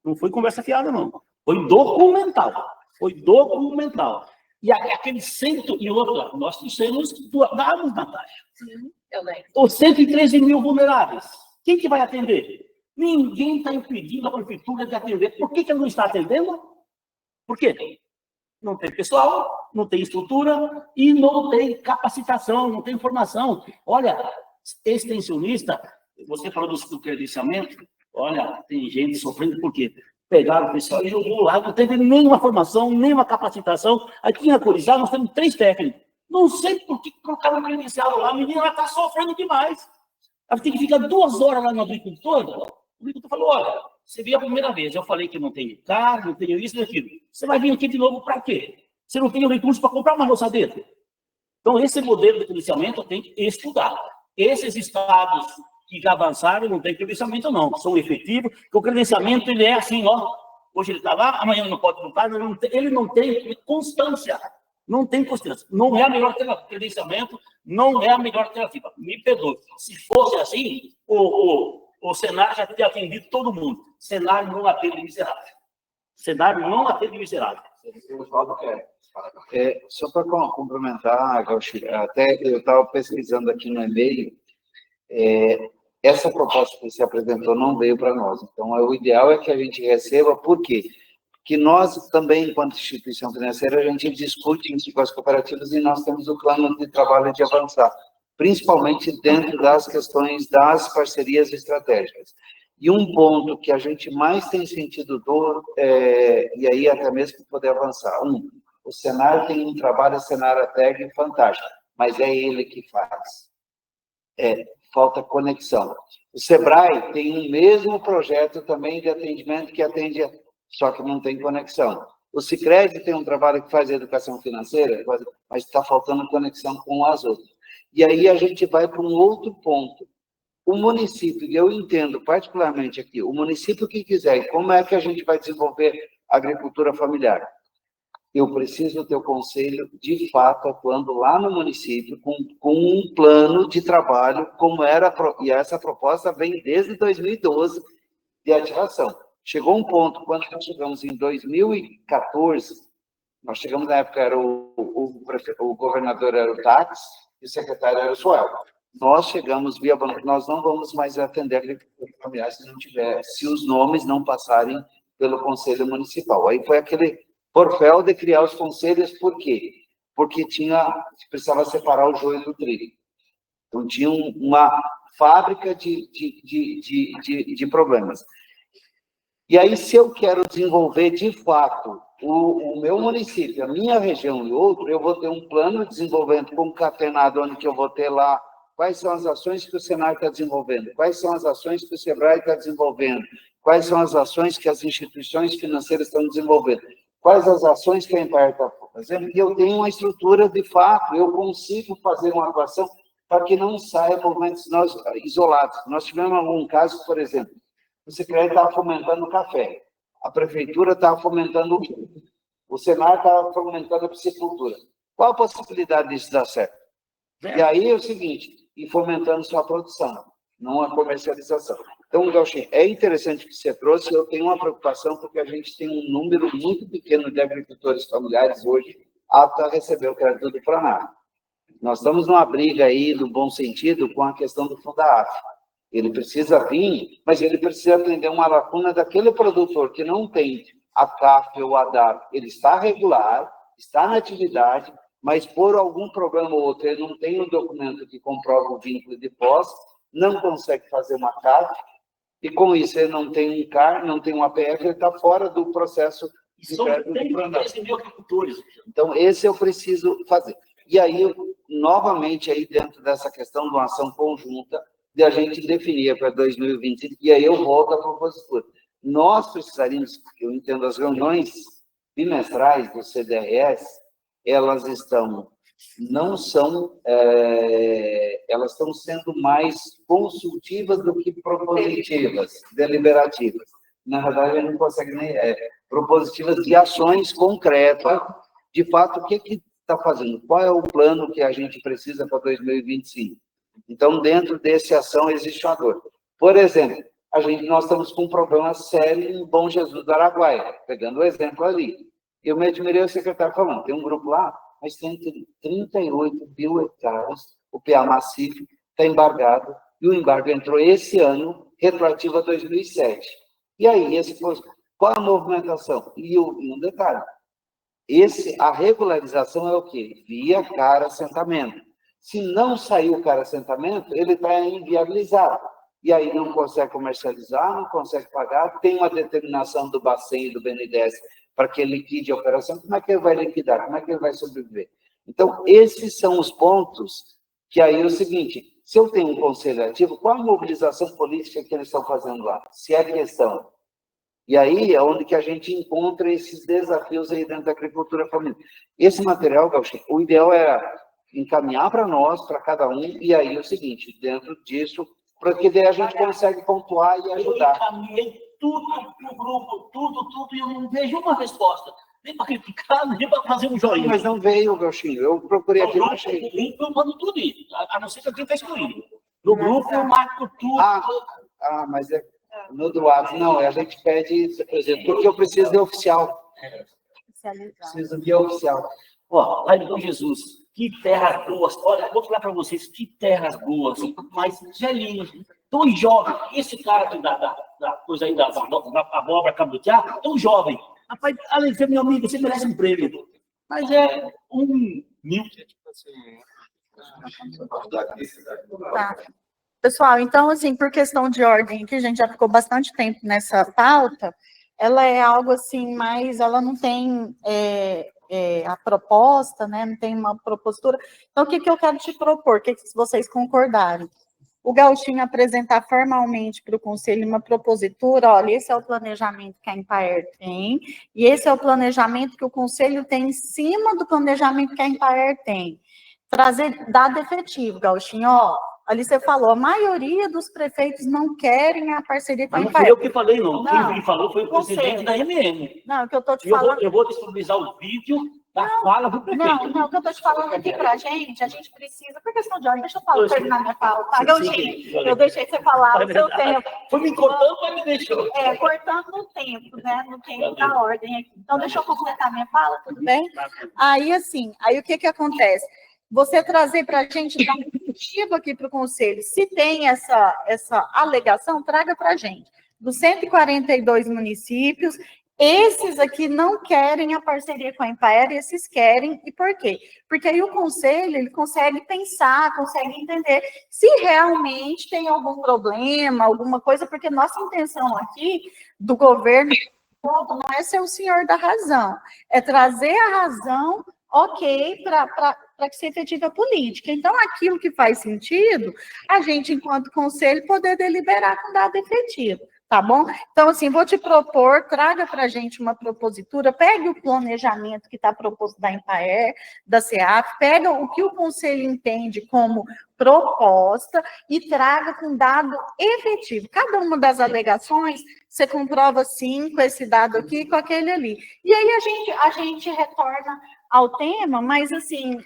Não foi conversa fiada, não. Foi documental. Foi documental. E aquele cento e outra, nós trouxemos dados, Natasha. Sim, eu lembro. Os 113 mil vulneráveis. Quem que vai atender? Ninguém está impedindo a prefeitura de atender. Por que ela não está atendendo? Por quê? Não tem pessoal, não tem estrutura e não tem capacitação, não tem formação. Olha, extensionista, você falou do credenciamento, olha, tem gente sofrendo por quê? Pegaram o pessoal e jogou lá, não teve nenhuma formação, nenhuma capacitação. Aqui em Acorizá nós temos 3 técnicos. Não sei por que colocaram o credencial lá, a menina está sofrendo demais. Ela tem que ficar 2 horas lá no agricultor. O agricultor falou, olha, você veio a primeira vez, eu falei que não tenho carro, não tenho isso e aquilo. Você vai vir aqui de novo para quê? Você não tem o recurso para comprar uma roçadeira. Então, esse modelo de credenciamento tem que estudar. Esses estados que já avançaram não tem credenciamento, não. São efetivos, porque o credenciamento ele é assim, ó. Hoje ele está lá, amanhã ele não pode voltar, ele não tem constância. Não tem constância. Não é a melhor credenciamento, não é a melhor alternativa. Me perdoe. Se fosse assim, o Senar já teria atendido todo mundo. Senar não atende miserável. Senar não atende miserável. Só para complementar, Gauchi, até eu estava pesquisando aqui no e-mail, essa proposta que você apresentou não veio para nós. Então, o ideal é que a gente receba, por quê? Porque nós também, enquanto instituição financeira, a gente discute isso com as cooperativas e nós temos o plano de trabalho de avançar, principalmente dentro das questões das parcerias estratégicas. E um ponto que a gente mais tem sentido dor, e aí até mesmo poder avançar, o Senar tem um trabalho, a Senarateg, fantástico, mas é ele que faz. Falta conexão. O Sebrae tem o mesmo projeto também de atendimento que atende, só que não tem conexão. O Sicredi tem um trabalho que faz educação financeira, mas está faltando conexão com as outras. E aí a gente vai para um outro ponto. O município, e eu entendo particularmente aqui, o município que quiser, como é que a gente vai desenvolver a agricultura familiar? Eu preciso ter o conselho, de fato, atuando lá no município, com um plano de trabalho, como era, e essa proposta vem desde 2012, de ativação. Chegou um ponto, quando nós chegamos em 2014, nós chegamos na época, era o governador era o Tax, e o secretário era o Suel. Nós chegamos via banco, nós não vamos mais atender a agricultura familiar se os nomes não passarem pelo Conselho Municipal. Aí foi aquele porfel de criar os conselhos, por quê? Porque precisava separar o joio do trigo. Então, tinha uma fábrica de problemas. E aí, se eu quero desenvolver, de fato, o meu município, a minha região e outro, eu vou ter um plano de desenvolvimento concatenado, onde que eu vou ter lá quais são as ações que o Senar está desenvolvendo, quais são as ações que o Sebrae está desenvolvendo, quais são as ações que as instituições financeiras estão desenvolvendo, quais as ações que a Empire está fazendo, e eu tenho uma estrutura, de fato, eu consigo fazer uma atuação para que não saia movimentos isolados. Nós tivemos algum caso, por exemplo, o Sicredi estava fomentando o café, a prefeitura estava fomentando o vinho, o Senar estava fomentando a piscicultura. Qual a possibilidade disso dar certo? E aí é o seguinte, e fomentando sua produção, não a comercialização. Então, Gauchinho, é interessante que você trouxe, eu tenho uma preocupação, porque a gente tem um número muito pequeno de agricultores familiares hoje aptos a receber o crédito do Pranar. Nós estamos numa briga aí, no bom sentido, com a questão do Fundaaf. Ele precisa vir, mas ele precisa atender uma lacuna daquele produtor que não tem a CAF ou a DAP. Ele está regular, está na atividade, mas por algum problema ou outro, ele não tem o documento que comprova o vínculo de posse, não consegue fazer uma CAF, e com isso ele não tem um CAR, não tem um APF, ele está fora do processo de crédito do Pranar. Então, esse eu preciso fazer. E aí, novamente, aí dentro dessa questão de uma ação conjunta, de a gente definir para 2025, e aí eu volto à propositura. Nós precisaríamos, eu entendo, as reuniões bimestrais do CDRS, elas elas estão sendo mais consultivas do que propositivas, deliberativas. Na verdade, a gente não consegue nem... propositivas de ações concretas. De fato, o que está fazendo? Qual é o plano que a gente precisa para 2025? Então, dentro dessa ação, existe uma dor. Por exemplo, nós estamos com um problema sério em Bom Jesus do Araguaia, pegando o exemplo ali. Eu me admirei o secretário falando, tem um grupo lá, mas tem 38 mil hectares, o PA Macife está embargado, e o embargo entrou esse ano, retroativo a 2007. E aí, qual a movimentação? E um detalhe, a regularização é o quê? Via cara-assentamento. Se não sair o cara-assentamento, ele está inviabilizado. E aí não consegue comercializar, não consegue pagar, tem uma determinação do Bacen e do BNDES para que ele liquide a operação. Como é que ele vai liquidar? Como é que ele vai sobreviver? Então, esses são os pontos que aí é o seguinte, se eu tenho um conselho ativo, qual a mobilização política que eles estão fazendo lá? Se é questão. E aí é onde que a gente encontra esses desafios aí dentro da agricultura familiar. Esse material, Gauchinho, o ideal é encaminhar para nós, para cada um, e aí é o seguinte, dentro disso, porque daí a gente consegue pontuar e ajudar. Eu encaminhei tudo para o grupo, tudo, e eu não vejo uma resposta. Nem para criticar, nem para fazer um joinha. Mas não veio, Gauchinho. Eu procurei aqui, não achei. No grupo eu mando tudo isso, a não ser que alguém está excluído. No grupo eu marco tudo. Mas no do WhatsApp, não, a gente pede, por exemplo, porque eu preciso de oficial. oficializar. Precisa via oficial. Ó, lá em Bom Jesus, que terras boas. Olha, eu vou falar para vocês, que terras boas, mas gelinhos, tão jovem. Esse cara aqui da coisa aí, da abóbora cabutiá, tão jovem. Rapaz, além de ser meu amigo, você merece um prêmio. Mas é mil. Tá. Pessoal, então, assim, por questão de ordem, que a gente já ficou bastante tempo nessa pauta, ela é algo assim, mas ela não tem a proposta, né? Não tem uma propositura. Então, o que eu quero te propor? O que se vocês concordarem? O Gauchinho apresentar formalmente para o Conselho uma propositura, olha, esse é o planejamento que a Empaer tem, e esse é o planejamento que o Conselho tem em cima do planejamento que a Empaer tem. Trazer dado efetivo, Gauchinho, ó, ali você falou, a maioria dos prefeitos não querem a parceria com a Mas não Empaer. fui eu que falei, não. Não, Quem falou foi o presidente da MM. Não, o que eu estou te falando... Eu vou disponibilizar o vídeo da fala do prefeito. Não, o que eu estou te falando aqui para a gente precisa, por questão de ordem, deixa eu terminar minha fala, tá, Gauchinho? Eu deixei você falar o seu tempo. Foi me cortando, mas me deixou. Cortando no tempo, né? No tempo da ordem aqui. Então, deixa eu completar minha fala, tudo bem? Aí, assim, o que acontece? Você trazer para a gente, dar um motivo aqui para o Conselho, se tem essa alegação, traga para a gente. Dos 142 municípios, esses aqui não querem a parceria com a Empaer, esses querem, e por quê? Porque aí o Conselho, ele consegue pensar, consegue entender se realmente tem algum problema, alguma coisa, porque nossa intenção aqui, do governo, não é ser o senhor da razão, é trazer a razão, ok, para que se efetive a política. Então, aquilo que faz sentido, a gente, enquanto Conselho, poder deliberar com dado efetivo. Tá bom? Então, assim, vou te propor, traga para a gente uma propositura, pegue o planejamento que está proposto da Empaer, da CEAF, pega o que o Conselho entende como proposta e traga com dado efetivo. Cada uma das alegações, você comprova sim com esse dado aqui, com aquele ali. E aí a gente retorna ao tema, mas assim,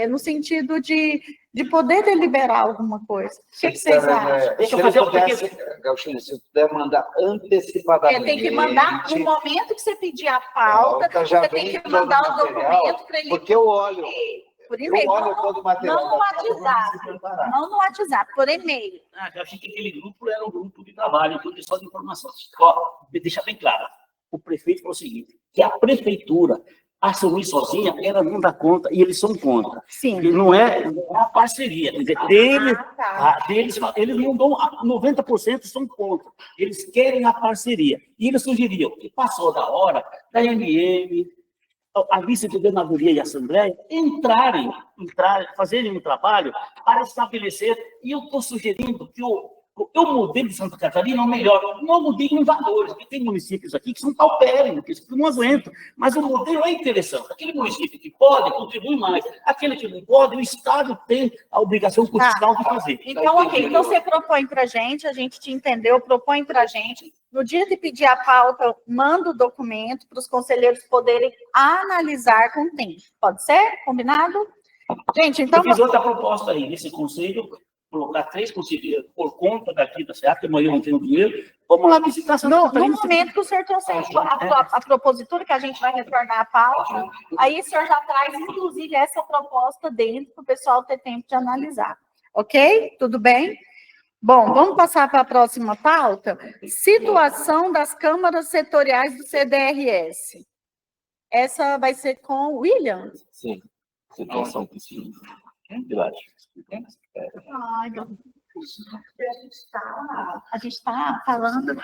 no sentido de poder deliberar alguma coisa. O que vocês acham? Deixa eu fazer Gauchinho, se puder mandar antecipadamente. Tem que mandar no momento que você pedir a pauta, você tem que mandar o documento para ele. Porque eu olho. Por e-mail. Eu olho todo o material. Não no WhatsApp. Não no WhatsApp, por e-mail. Eu achei que aquele grupo era um grupo de trabalho, tudo só de informação. Ó, deixa bem claro. O prefeito falou o seguinte, que a prefeitura assumir sozinha, ela não dá conta, e eles são contra. Sim. Não é a parceria. Quer dizer, eles não dão, 90% são contra. Eles querem a parceria. E eles sugeriam que passou da hora da MM, a vice-governadoria e a Assembleia entrarem, fazerem um trabalho para estabelecer, e eu estou sugerindo que o modelo de Santa Catarina é o melhor. Não mudei em valores, porque tem municípios aqui que são paupérrimos, que não aguentam, mas o modelo é interessante. Aquele município que pode, contribui mais. Aquele que não pode, o Estado tem a obrigação constitucional de fazer. Então, ok. Então, você propõe para a gente te entendeu, propõe para a gente. No dia de pedir a pauta, manda o documento para os conselheiros poderem analisar com tempo. Pode ser? Combinado? Gente, então... Eu fiz outra proposta aí, nesse conselho, colocar 3 conselheiros por conta daqui da SEAP, que amanhã não tem o dinheiro, vamos lá visitar Santa Catarina. No momento que o senhor trouxer a propositura, que a gente vai retornar a pauta, aí o senhor já traz, inclusive, essa proposta dentro para o pessoal ter tempo de analisar. Ok? Tudo bem? Bom, vamos passar para a próxima pauta. Situação das câmaras setoriais do CDRS. Essa vai ser com o William? Sim. Situação possível. Ai, a gente está falando.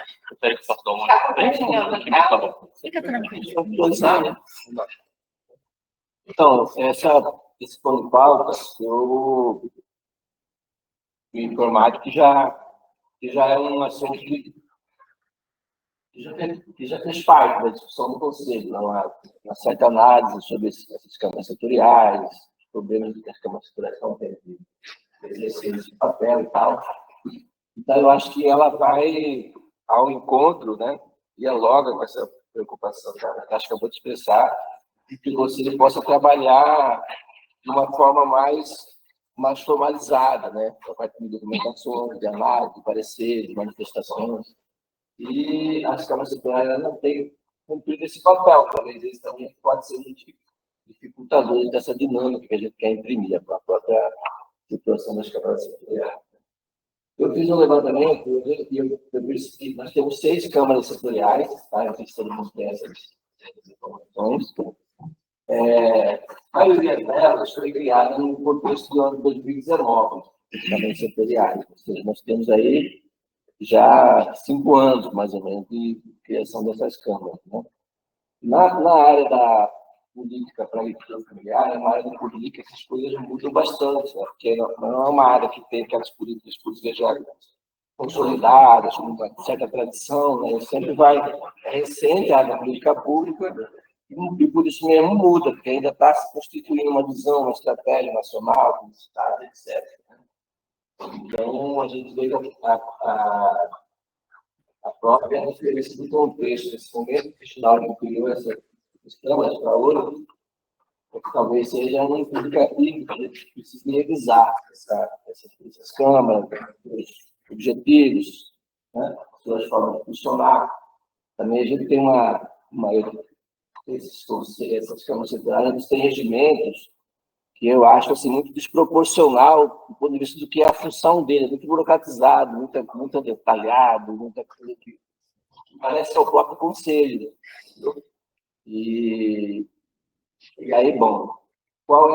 Fica tranquilo. Então, esse plano de pauta, eu me informar que já é um assunto que já fez parte da discussão do Conselho, uma certa análise sobre essas câmaras setoriais, os problemas que as câmaras setoriais estão tendo de exercer esse papel e tal. Então, eu acho que ela vai ao encontro, né, dialoga com essa preocupação que acho que eu vou te expressar, e que o Conselho possa trabalhar de uma forma mais formalizada, né, a partir de documentações, de análise, de parecer, de manifestações. E as câmaras setoriais não têm cumprido esse papel. Talvez esse também pode ser um dificultador dessa dinâmica que a gente quer imprimir para a própria situação das câmaras setoriais. Eu fiz um levantamento e eu percebi que nós temos 6 câmaras setoriais, tá? Eu fiz todo mundo tem essas informações. A maioria delas foi criada no contexto do ano 2019, câmaras setoriais. Ou seja, nós temos aí já 5 anos, mais ou menos, de criação dessas câmaras. Né? Na área da política para a agricultura familiar, é uma área de política que essas coisas mudam bastante, né? Porque não é uma área que tem aquelas políticas já consolidadas, com uma certa tradição, né? Sempre vai recente a área da política pública, e por isso mesmo muda, porque ainda está se constituindo uma visão, uma estratégia nacional, publicitária, etc. Então, a gente vê a própria diferença do contexto, esse momento final que criou essas câmaras para hoje, talvez seja um indicativo que a gente precisa revisar essas câmaras, os objetivos, né, suas formas de funcionar. Também a gente tem essas câmaras setoriais têm regimentos que eu acho assim, muito desproporcional do ponto de vista do que é a função dele, muito burocratizado, muito detalhado, muita coisa que parece que é o próprio conselho. E aí, bom, qual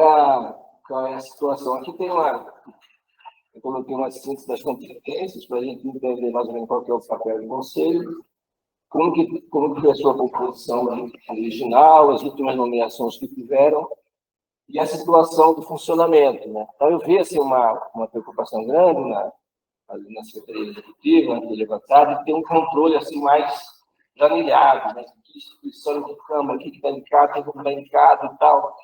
é a situação? Aqui eu coloquei uma síntese das competências para a gente entender mais ou menos qual que é o papel do conselho, como que é a sua composição original, as últimas nomeações que tiveram, e a situação do funcionamento. Né? Então, eu vi assim, uma preocupação grande ali na Secretaria Executiva, de levantar, de ter um controle assim, mais planilhado, né? Que instituição de Câmara, o que está indicado, o que não está indicado e tal.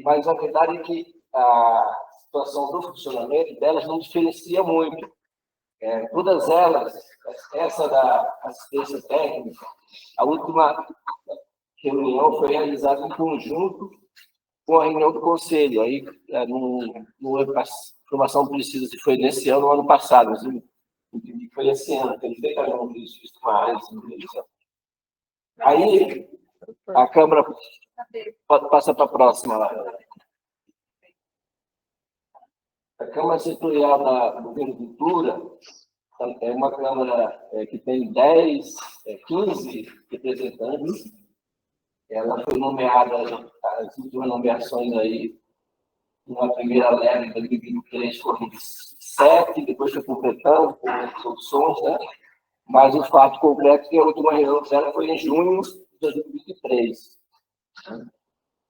Mas a verdade é que a situação do funcionamento delas não diferencia muito. Todas elas, essa da assistência técnica, a última reunião foi realizada em conjunto com a reunião do Conselho. Aí, a formação precisa se foi nesse ano ou ano passado, mas eu entendi que foi esse ano, que eles declararam isso mais. Aí, a Câmara passa para a próxima lá. A Câmara Setorial da Agricultura é uma Câmara que tem 15 representantes. Ela foi nomeada, as últimas nomeações aí, uma primeira leva em 2023 foram 7, depois foi completando com soluções, né? Mas o fato concreto é que a última reunião dela foi em junho de 2023.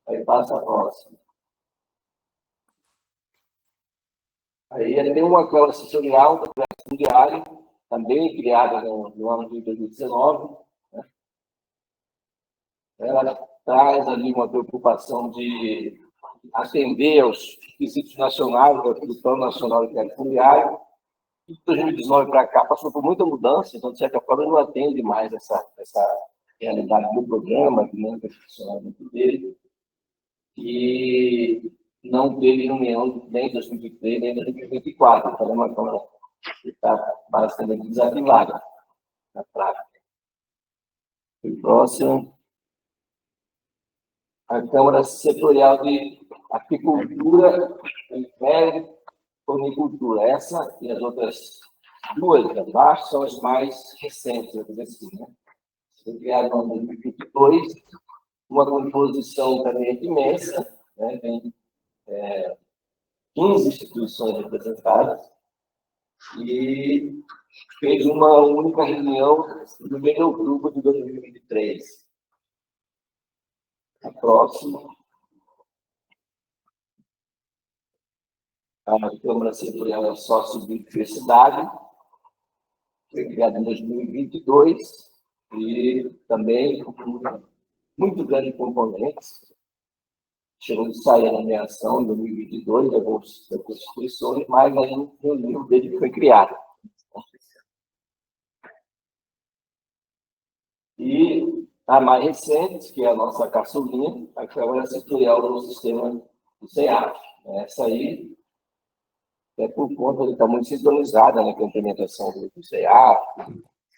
Aí passa a próxima. Aí tem uma Câmara Setorial do Comércio Fundiário, também criada no ano de 2019. Né? Ela traz ali uma preocupação de atender aos requisitos nacionais da produção nacional de crédito fundiário. De 2019 para cá passou por muita mudança, então, de certa forma, não atende mais essa realidade do programa, dinâmica de funcionamento dele. E não teve reunião nem em 2023, nem em 2024. Então, é uma Câmara que está basicamente desativada na prática. E próximo. A Câmara Setorial de Apicultura e Ponicultura. Essa e as outras duas abaixo são as mais recentes, vou dizer assim, né? Foi criada em 2022, uma composição também imensa, né? Tem 15 instituições representadas, e fez uma única reunião no mês de outubro de 2023. A próxima. A Câmara Setorial é Sócio-Biodiversidade, foi criada em 2022 e também com muito grande componentes. Chegou de sair a nomeação em 2022 de algumas instituições, mas a gente reuniu desde que foi criada. E a mais recente, que é a nossa caçulinha, a Câmara Setorial do Sistema do CEAF. Essa aí, por conta de estar muito sintonizada, né, com a implementação do CEAF,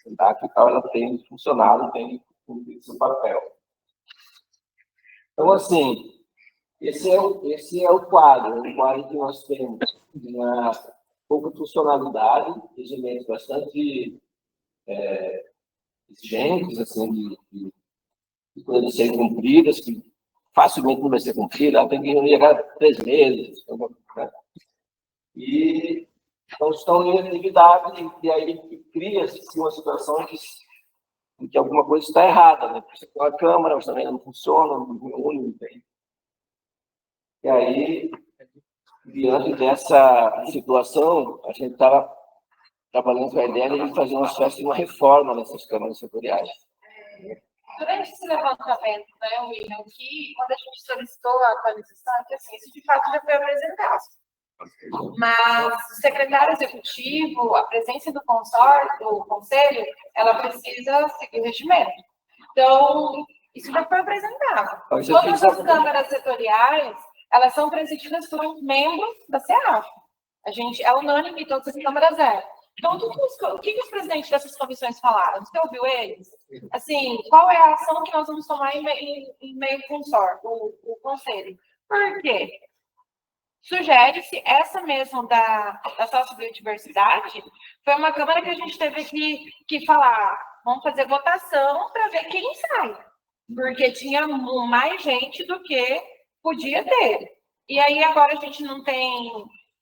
e tal, ela tem funcionado, tem cumprir seu papel. Então, assim, esse é o quadro que nós temos, uma pouca funcionalidade, regimentos bastante exigentes, assim, de coisas serem cumpridas, que facilmente não vai ser cumprida, ela tem que reunir a cada 3 meses, né? E então estão em atividade, e aí cria-se uma situação em que alguma coisa está errada, né? Você tem uma câmara, mas também não funciona, não reúne, não tem. E aí, diante dessa situação, a gente estava trabalhando com a ideia de fazer uma espécie de uma reforma nessas câmaras setoriais. Durante esse levantamento, né, William, que quando a gente solicitou a atualização, que assim, isso de fato já foi apresentado. Mas o secretário executivo, a presença do consórcio, do conselho, ela precisa seguir o regimento. Então, isso já foi apresentado. Todas as câmaras setoriais, elas são presididas por um membro da CEAF. A gente é unânime, todas as câmaras Então, o que os presidentes dessas comissões falaram? Você ouviu eles? Assim, qual é a ação que nós vamos tomar em meio o conselho? Por quê? Sugere-se essa mesmo da sociobiodiversidade, foi uma câmara que a gente teve que falar, vamos fazer votação para ver quem sai, porque tinha mais gente do que podia ter. E aí agora a gente não tem,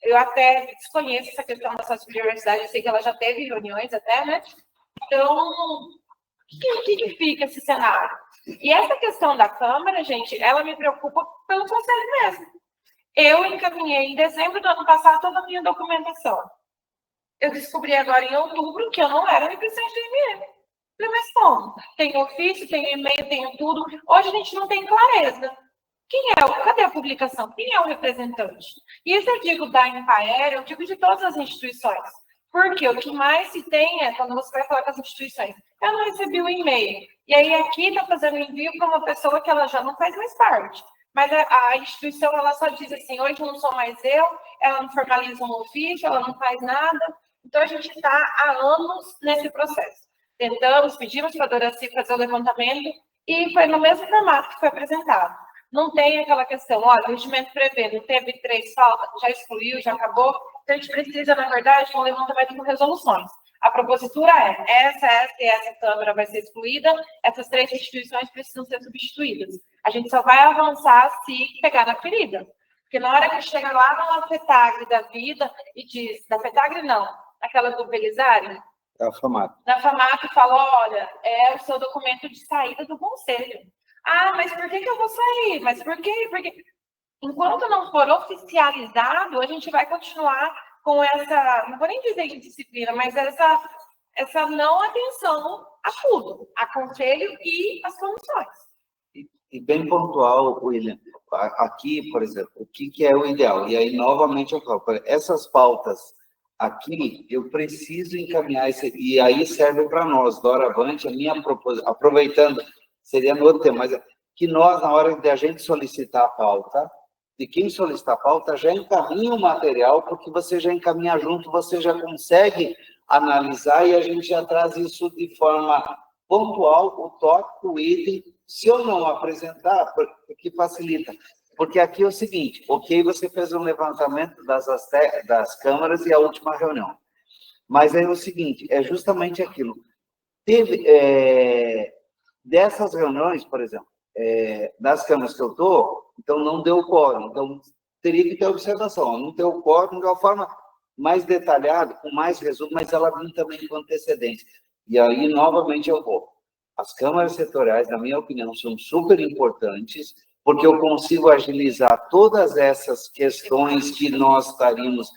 eu até desconheço essa questão da sociobiodiversidade, eu sei que ela já teve reuniões até, né? Então, o que fica esse cenário? E essa questão da Câmara, gente, ela me preocupa pelo conselho mesmo. Eu encaminhei em dezembro do ano passado toda a minha documentação. Eu descobri agora em outubro que eu não era representante do IMM. Falei, mas como? Tem ofício, tem e-mail, tem tudo. Hoje a gente não tem clareza. Cadê a publicação? Quem é o representante? E isso eu digo da Empaer, eu digo de todas as instituições. Porque o que mais se tem é, quando você vai falar com as instituições, eu não recebi o e-mail. E aí aqui está fazendo envio para uma pessoa que ela já não faz mais parte. Mas a instituição, ela só diz assim, hoje não sou mais eu, ela não formaliza um ofício, ela não faz nada. Então, a gente está há anos nesse processo. Tentamos, pedimos para a Doraci fazer o levantamento e foi no mesmo formato que foi apresentado. Não tem aquela questão, olha, o regimento prevê, não teve 3 faltas, já excluiu, já acabou. Então, a gente precisa, na verdade, de um levantamento com resoluções. A propositura é, essa e essa Câmara vai ser excluída, essas 3 instituições precisam ser substituídas. A gente só vai avançar se pegar na ferida. Porque na hora que chega lá na FETAGRE da vida e diz, da FETAGRE não, aquela do Belisário, da FAMAT. Da FAMAT fala, olha, é o seu documento de saída do conselho. Ah, mas por que eu vou sair? Mas por quê? Porque enquanto não for oficializado, a gente vai continuar com essa, não vou nem dizer indisciplina, mas essa não atenção a tudo, a conselho e as comissões. E bem pontual, William, aqui, por exemplo, o que é o ideal? E aí, novamente, eu falo, essas pautas aqui, eu preciso encaminhar, e aí serve para nós, doravante, a minha proposição, aproveitando, seria no outro tema, mas que nós, na hora de a gente solicitar a pauta, de quem solicitar a pauta, já encaminha o material, porque você já encaminha junto, você já consegue analisar e a gente já traz isso de forma pontual, o tópico, o item, se eu não apresentar, porque facilita. Porque aqui é o seguinte, ok, você fez um levantamento das câmaras e a última reunião. Mas é o seguinte, é justamente aquilo. Teve, dessas reuniões, por exemplo, das câmaras que eu estou, então não deu quórum, então teria que ter observação, não deu quórum de uma forma mais detalhada, com mais resumo, mas ela vem também com antecedência. E aí, novamente, eu vou. As câmaras setoriais, na minha opinião, são super importantes, porque eu consigo agilizar todas essas questões que nós estaríamos,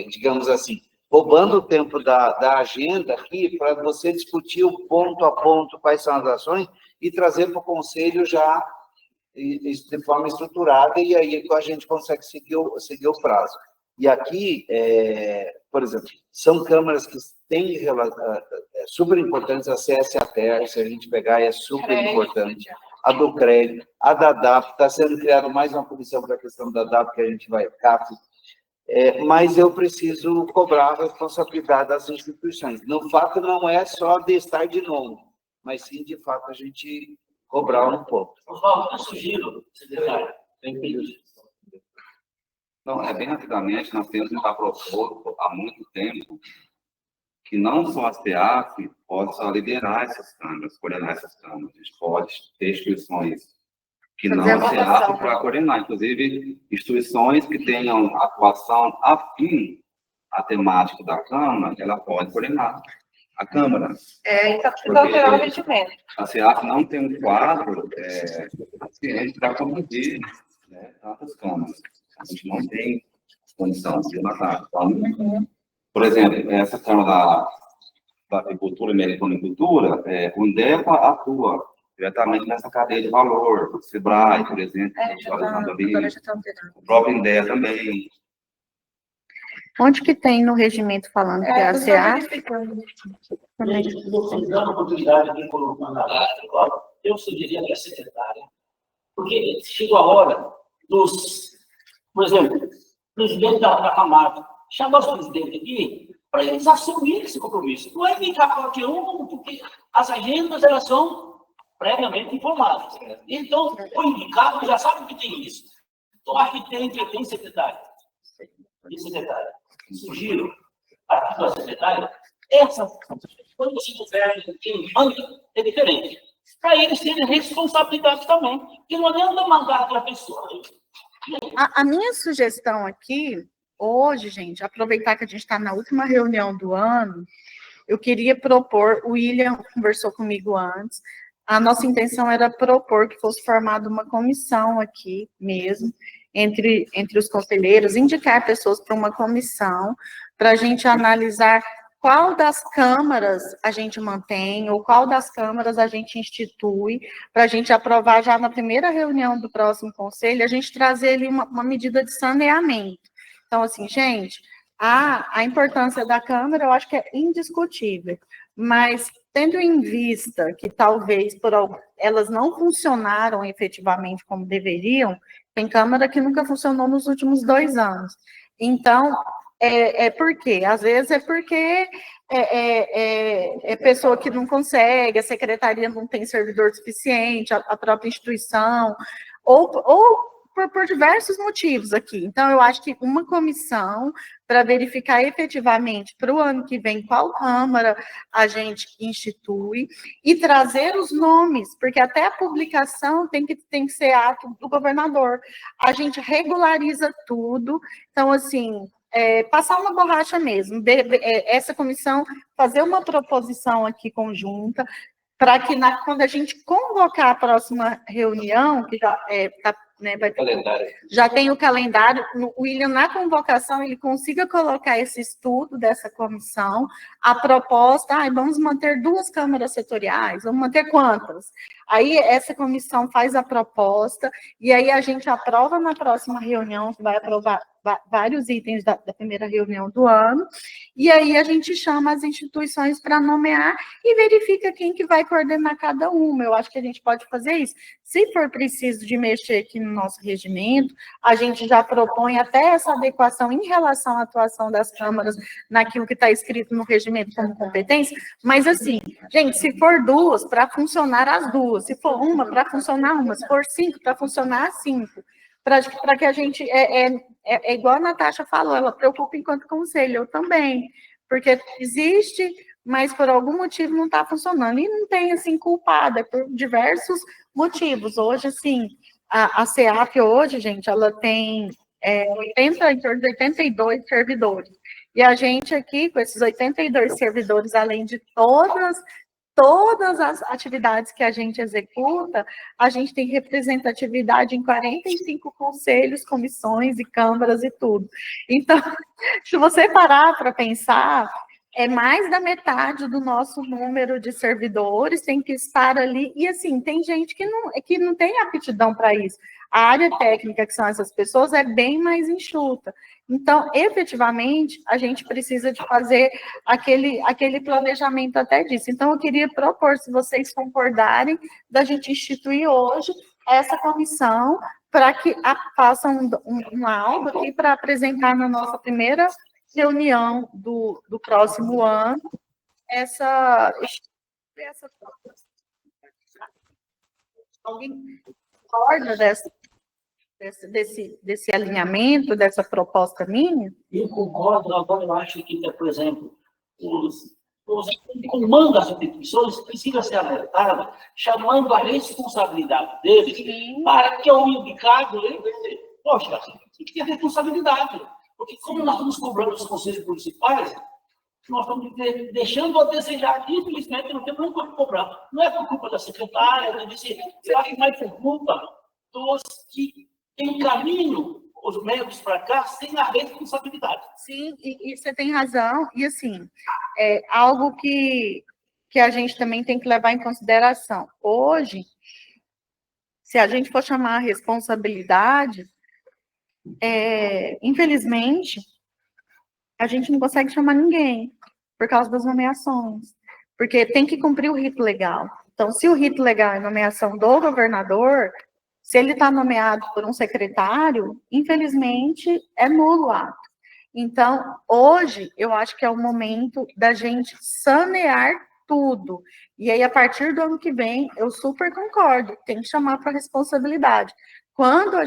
digamos assim, roubando o tempo da agenda aqui para você discutir o ponto a ponto quais são as ações e trazer para o conselho já de forma estruturada e aí a gente consegue seguir o prazo. E aqui, por exemplo, são câmaras que têm super importantes, a CSATER, se a gente pegar, é super importante. A do crédito, a da DAP, está sendo criada mais uma comissão para a questão da DAP, que a gente vai, CAF, mas eu preciso cobrar a responsabilidade das instituições. No fato, não é só de estar de novo, mas sim, de fato, a gente cobrar um pouco. Oswaldo, eu sugiro, secretário, tem que Não, bem rapidamente, nós temos um proposto há muito tempo que não só a SEAF possa liderar essas câmaras, coordenar essas câmaras. A gente pode ter instituições que não a SEAF para coordenar, inclusive instituições que tenham atuação afim à temática da Câmara, ela pode coordenar a Câmara. Então precisa alterar o regimento. A SEAF não tem um quadro suficiente para conduzir, né, tantas câmaras. A gente não tem condição de matar. Então, por exemplo, essa Câmara da Agricultura e Meliponicultura, o INDEPA atua diretamente nessa cadeia de valor, o SEBRAE, por exemplo, o próprio INDEA também. Onde que tem no regimento falando que é a SEAF? Você dando a oportunidade de colocar na live agora, eu sugeriria que a secretária, porque chegou a hora dos, por exemplo, presidente da Camargo, chamar os presidentes aqui para eles assumirem esse compromisso. Não é ficar qualquer um, porque as agendas elas são previamente informadas. Então, o indicado já sabe que tem isso. Então, acho que tem secretário. E secretário, sugiro aqui para a secretária, quando você tiver quem manda, é diferente. Para eles terem responsabilidade também. Porque não adianta mandar aquela pessoa. A minha sugestão aqui, hoje, gente, aproveitar que a gente está na última reunião do ano, eu queria propor, o William conversou comigo antes, a nossa intenção era propor que fosse formada uma comissão aqui mesmo, entre os conselheiros, indicar pessoas para uma comissão, para a gente analisar qual das câmaras a gente mantém, ou qual das câmaras a gente institui, para a gente aprovar já na primeira reunião do próximo conselho, a gente trazer ali uma medida de saneamento. Então, assim, gente, a importância da Câmara, eu acho que é indiscutível, mas tendo em vista que talvez elas não funcionaram efetivamente como deveriam, tem Câmara que nunca funcionou nos últimos 2 anos. Então, por quê? Às vezes é porque é pessoa que não consegue, a secretaria não tem servidor suficiente, a própria instituição, ou por diversos motivos aqui. Então, eu acho que uma comissão para verificar efetivamente para o ano que vem qual Câmara a gente institui e trazer os nomes, porque até a publicação tem que ser ato do governador. A gente regulariza tudo. Então, assim, passar uma borracha mesmo, essa comissão fazer uma proposição aqui conjunta, para que quando a gente convocar a próxima reunião, que já está, né, já tem o calendário, o William, na convocação, ele consiga colocar esse estudo dessa comissão, a proposta, vamos manter 2 câmaras setoriais, vamos manter quantas? Aí essa comissão faz a proposta, e aí a gente aprova na próxima reunião, que vai aprovar vários itens da primeira reunião do ano, e aí a gente chama as instituições para nomear e verifica quem que vai coordenar cada uma. Eu acho que a gente pode fazer isso. Se for preciso de mexer aqui no nosso regimento, a gente já propõe até essa adequação em relação à atuação das câmaras naquilo que está escrito no regimento como competência, mas assim, gente, se for 2, para funcionar as 2, se for 1, para funcionar 1, se for 5, para funcionar 5, para que a gente, igual a Natasha falou, ela preocupa enquanto conselho, eu também, porque existe, mas por algum motivo não está funcionando, e não tem, assim, culpada, por diversos motivos. Hoje, assim, a SEAF hoje, gente, ela tem em torno de 82 servidores, e a gente aqui, com esses 82 servidores, além de todas as atividades que a gente executa, a gente tem representatividade em 45 conselhos, comissões e câmaras e tudo. Então, se você parar para pensar, é mais da metade do nosso número de servidores tem que estar ali, e assim, tem gente que não tem aptidão para isso. A área técnica, que são essas pessoas, é bem mais enxuta. Então, efetivamente, a gente precisa de fazer aquele planejamento até disso. Então, eu queria propor, se vocês concordarem, da gente instituir hoje essa comissão para que façam um laudo aqui para apresentar na nossa primeira reunião do próximo ano essa Alguém concorda desse alinhamento, dessa proposta minha? Eu concordo, agora eu acho que, por exemplo, os comandos das instituições precisam ser alertados, chamando a responsabilidade deles, para que o indicado, poxa, tem que ter responsabilidade. Porque como nós estamos cobrando os conselhos municipais, nós estamos deixando a desejar, infelizmente, não temos nem como cobrar. Não é por culpa da secretária, eu acho mais por culpa dos que encaminham os membros para cá sem a responsabilidade. Sim, e você tem razão. E, assim, é algo que a gente também tem que levar em consideração. Hoje, se a gente for chamar a responsabilidade, infelizmente, a gente não consegue chamar ninguém por causa das nomeações. Porque tem que cumprir o rito legal. Então, se o rito legal é nomeação do governador, se ele está nomeado por um secretário, infelizmente, é nulo o ato. Então, hoje, eu acho que é o momento da gente sanear tudo. E aí, a partir do ano que vem, eu super concordo, tem que chamar para responsabilidade. Quando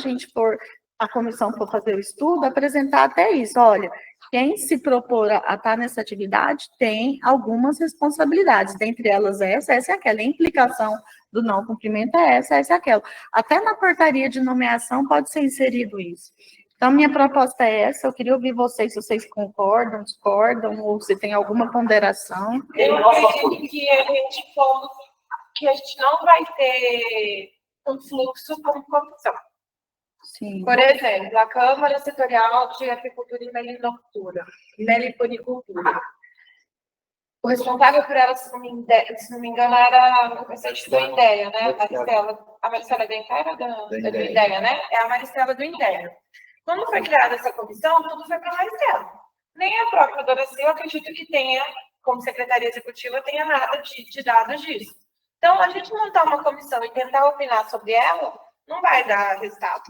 a comissão for fazer o estudo, apresentar até isso. Olha, quem se propor a estar nessa atividade tem algumas responsabilidades, dentre elas essa e aquela. A implicação do não cumprimento é essa e aquela. Até na portaria de nomeação pode ser inserido isso. Então, minha proposta é essa. Eu queria ouvir vocês, se vocês concordam, discordam, ou se tem alguma ponderação. Eu acredito que a gente não vai ter um fluxo como comissão. Sim. Por exemplo, a Câmara Setorial de Agricultura e Meliponicultura. O responsável por ela, se não me engano, era o presidente do IDEA, né? A Maristela do IDEA, né? É a Maristela do IDEA. Quando foi criada essa comissão, tudo foi para a Maristela. Nem a própria Doracil, eu acredito que tenha, como secretaria executiva, tenha nada de dados disso. Então, a gente montar uma comissão e tentar opinar sobre ela, não vai dar resultado.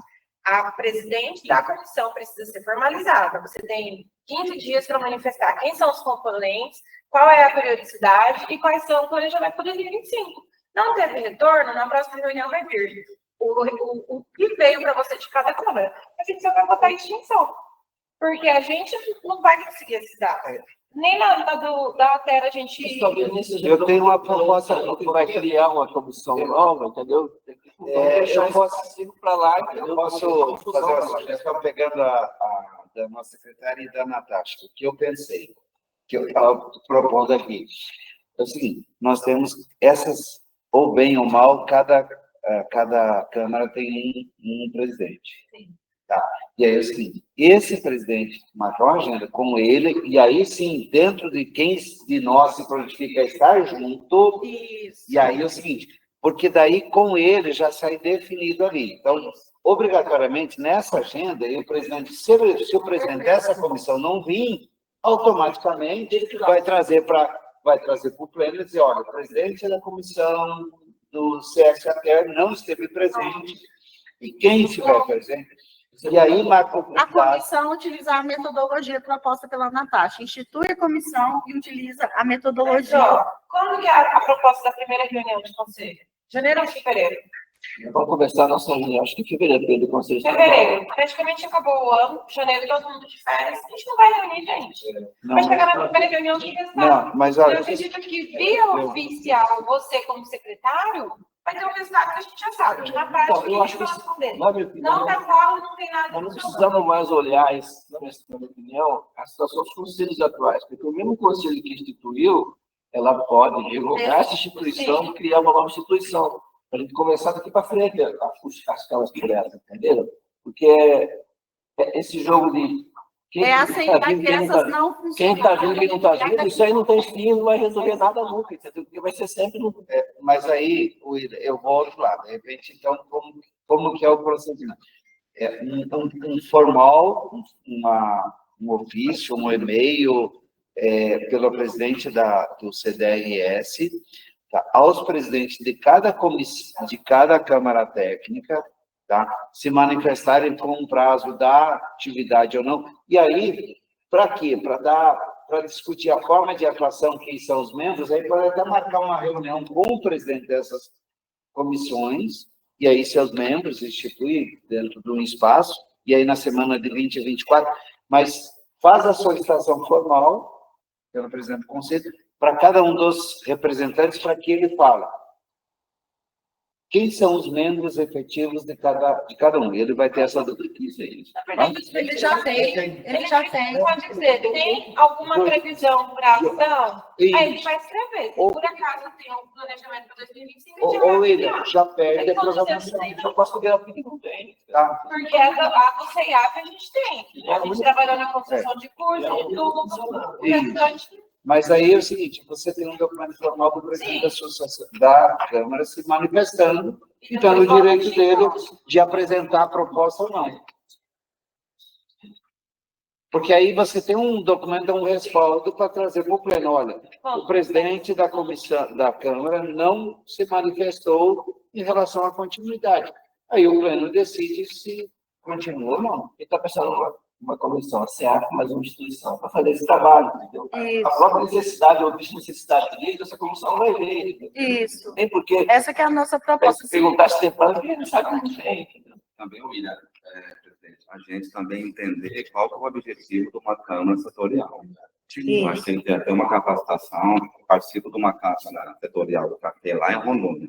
A presidente da comissão precisa ser formalizada. Você tem 15 dias para manifestar quem são os componentes, qual é a periodicidade e quais são o planejamento para 2025. Não teve retorno, na próxima reunião vai vir o que veio para você de cada câmara. A gente só vai botar extinção, porque a gente não vai conseguir esses dados. Nem na da Terra a gente... Eu tenho uma proposta que vai criar uma comissão nova, entendeu? Eu posso ir para lá. Eu posso fazer uma sugestão pegando da nossa secretária e da Natasha. O que eu pensei, que eu estava propondo aqui, é o seguinte: nós temos essas, ou bem ou mal, cada Câmara tem um presidente. Tá? E aí é o seguinte: esse presidente marcou a agenda com ele, e aí sim, dentro de quem de nós se prontifica a estar junto, e aí é o seguinte, porque daí com ele já sai definido ali. Então, obrigatoriamente, nessa agenda, e o presidente, se o presidente dessa comissão não vir, automaticamente vai trazer para o pleno e dizer: olha, o presidente da comissão do CSATER não esteve presente, e quem estiver presente. E aí, a comissão utilizar a metodologia proposta pela Natasha. Institui a comissão e utiliza a metodologia. Quando que é a proposta da primeira reunião de conselho? Janeiro ou fevereiro? Vamos conversar na nossa reunião, acho que fevereiro, do conselho. Fevereiro. Praticamente acabou o ano. Janeiro, todo mundo de férias. A gente não vai reunir, gente. Vai chegar na primeira reunião de resultado. Não, mas olha, eu acredito que via oficial, você como secretário, vai ter um resultado que a gente já sabe. Que na prática, eu acho que não da qual não tem nada. Nós não precisamos mais olhar, na minha opinião, a situação dos conselhos atuais, porque o mesmo conselho que instituiu, ela pode revogar essa instituição e criar uma nova instituição, para a gente começar daqui para frente as causas por elas, entenderam? Porque esse jogo de quem aceitar que essas não funcionam. Quem está vindo e quem não está vindo, isso aí não tem fim, não vai resolver nada nunca, entendeu? Porque vai ser sempre... Mas aí, eu volto lá, de repente, então, como que é o procedimento? Um formal, um ofício, um e-mail pelo presidente do CDRS, tá, aos presidentes de cada comissão, de cada Câmara Técnica, tá, se manifestarem com um prazo da atividade ou não. E aí, para quê? Para discutir a forma de atuação, quem são os membros, aí pode até marcar uma reunião com o presidente dessas comissões, e aí seus membros instituem dentro de um espaço, e aí na semana de 20 a 24, mas faz a solicitação formal pelo presidente do conselho para cada um dos representantes para que ele fale quem são os membros efetivos de cada um. Ele vai ter essa dúvida. Isso aí. Ele já tem. Pode dizer, tem alguma previsão para ação? Aí ele vai escrever. Se por acaso tem um planejamento para 2025, ou ele já perde a programação. Eu posso ver o que não tem. Tá? Porque a do CEAP a gente tem. A gente trabalhou na construção de curso, do restante. Mas aí é o seguinte, você tem um documento formal do presidente da associação, da Câmara se manifestando e dando o direito dele de apresentar a proposta ou não. Porque aí você tem um documento, um respaldo para trazer para o pleno. Olha, o presidente da comissão da Câmara não se manifestou em relação à continuidade. Aí o pleno decide se continua ou não. Ele está pensando uma comissão, a SEAP, mais uma instituição, para fazer esse trabalho, entendeu? A própria necessidade, ou necessidade disso, essa comissão vai ver. Entendeu? Isso. Nem porque... Essa que é a nossa proposta. Se perguntar se tem plano, porque ele sabe que não tem. Também, William, presidente, a gente também entender qual que é o objetivo de uma Câmara setorial. Eu acho que tem que ter até uma capacitação, eu participo de uma Câmara setorial do café lá em Rondônia.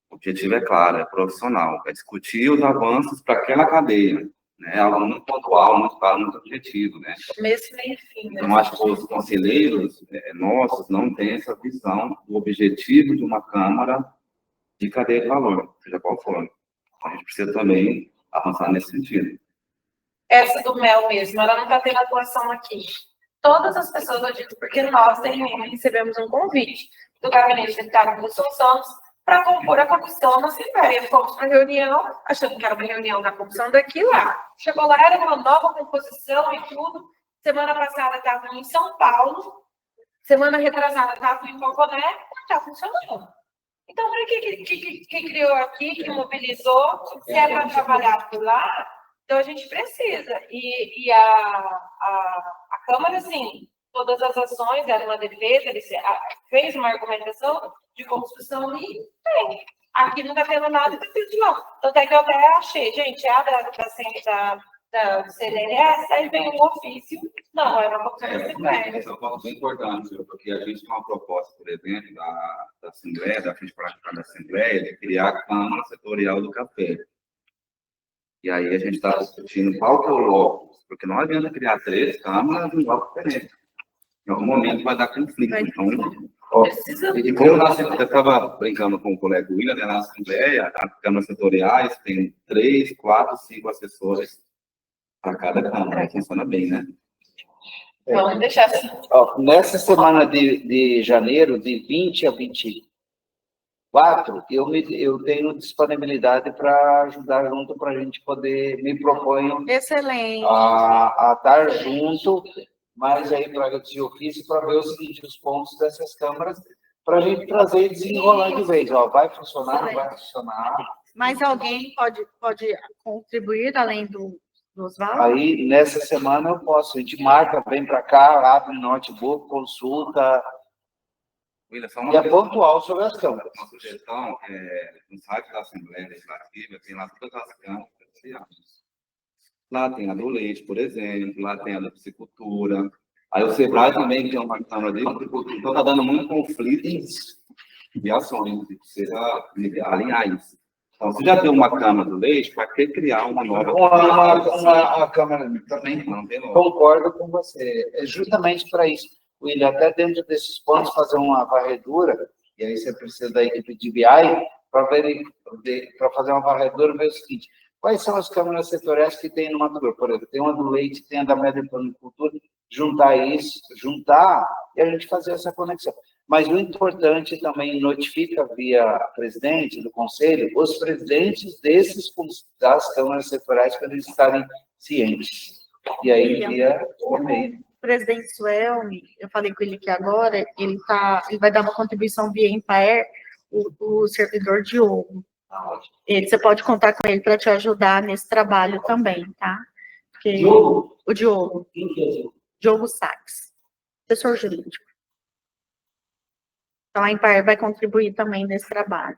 O objetivo é claro, é profissional, é discutir os avanços para aquela cadeia. Né, algo muito pontual, muito claro, muito objetivo, né? Começo, meio e fim. Né? Então, acho que os conselheiros nossos não têm essa visão do objetivo de uma Câmara de cadeia de valor, seja qual for. A gente precisa também avançar nesse sentido. Essa do Mel mesmo, ela não está tendo atuação aqui. Todas as pessoas, eu digo, porque nós recebemos um convite do Gabinete Secretário dos Santos para compor a comissão na Assembleia. Fomos para a reunião, achando que era uma reunião da comissão daqui e lá. Chegou lá, era uma nova composição e tudo. Semana passada estava em São Paulo, semana retrasada estava em Coconé, não está funcionando. Então, para que criou aqui, que mobilizou, se é para trabalhar por lá, então a gente precisa. E a Câmara, assim, todas as ações, era uma defesa, ele fez uma argumentação de construção e tem. Aqui não está tendo nada de não. Tanto é que eu até achei, gente, da CNRS, aí vem um ofício, não, era uma comissão. Esse é um ponto bem importante, porque a gente tem uma proposta, por exemplo, da Assembleia, da Frente Parlamentar da Assembleia, de criar a Câmara Setorial do Café. E aí a gente está discutindo qual que é o logo, porque não adianta criar 3 câmaras em logo diferente. Em algum momento vai dar conflito. Então, e como eu estava brincando com o colega William, né, na Assembleia, as câmaras setoriais tem 3, 4, 5 assessores para cada câmara. Funciona bem, né? Vamos deixar assim. Nessa semana de janeiro, de 20 a 24, eu tenho disponibilidade para ajudar junto, para a gente poder, me proponho Excelente. A estar junto, mas aí para reduzir ofício, para ver os seguinte, os pontos dessas câmaras, para a gente trazer e desenrolar de vez. Vai funcionar, não vai funcionar. Mas alguém pode contribuir além do Oswaldo? Aí, nessa semana, eu posso. A gente marca, vem para cá, abre notebook, consulta. William, E é pontual sobre as câmaras. Uma sugestão, no site da Assembleia Legislativa, tem lá todas as câmaras. Lá tem a do leite, por exemplo, lá tem a da piscicultura. Aí o SEBRAE também tem uma câmara de agricultura. Então, está dando muito conflito de ações, precisa alinhar isso. Então, se já tem uma câmara do leite, para que criar uma nova? Uma câmara também. Não tem nome. Concordo com você. É justamente para isso. William, até dentro desses pontos, fazer uma varredura, e aí você precisa da equipe de BI, para fazer uma varredura, ver o seguinte: quais são as câmaras setoriais que tem no Mato Grosso? Por exemplo, tem uma do leite, tem a da meliponicultura, juntar e a gente fazer essa conexão. Mas o importante também, notifica via presidente do conselho, os presidentes das câmaras setoriais, para eles estarem cientes. E aí, via e-mail. O presidente Suelme, eu falei com ele que agora, ele vai dar uma contribuição via Empaer, o servidor Diogo. Você pode contar com ele para te ajudar nesse trabalho também, tá? Porque Diogo? O Diogo. Quem que é Diogo? Diogo Sachs, assessor jurídico. Então, a Empaer vai contribuir também nesse trabalho.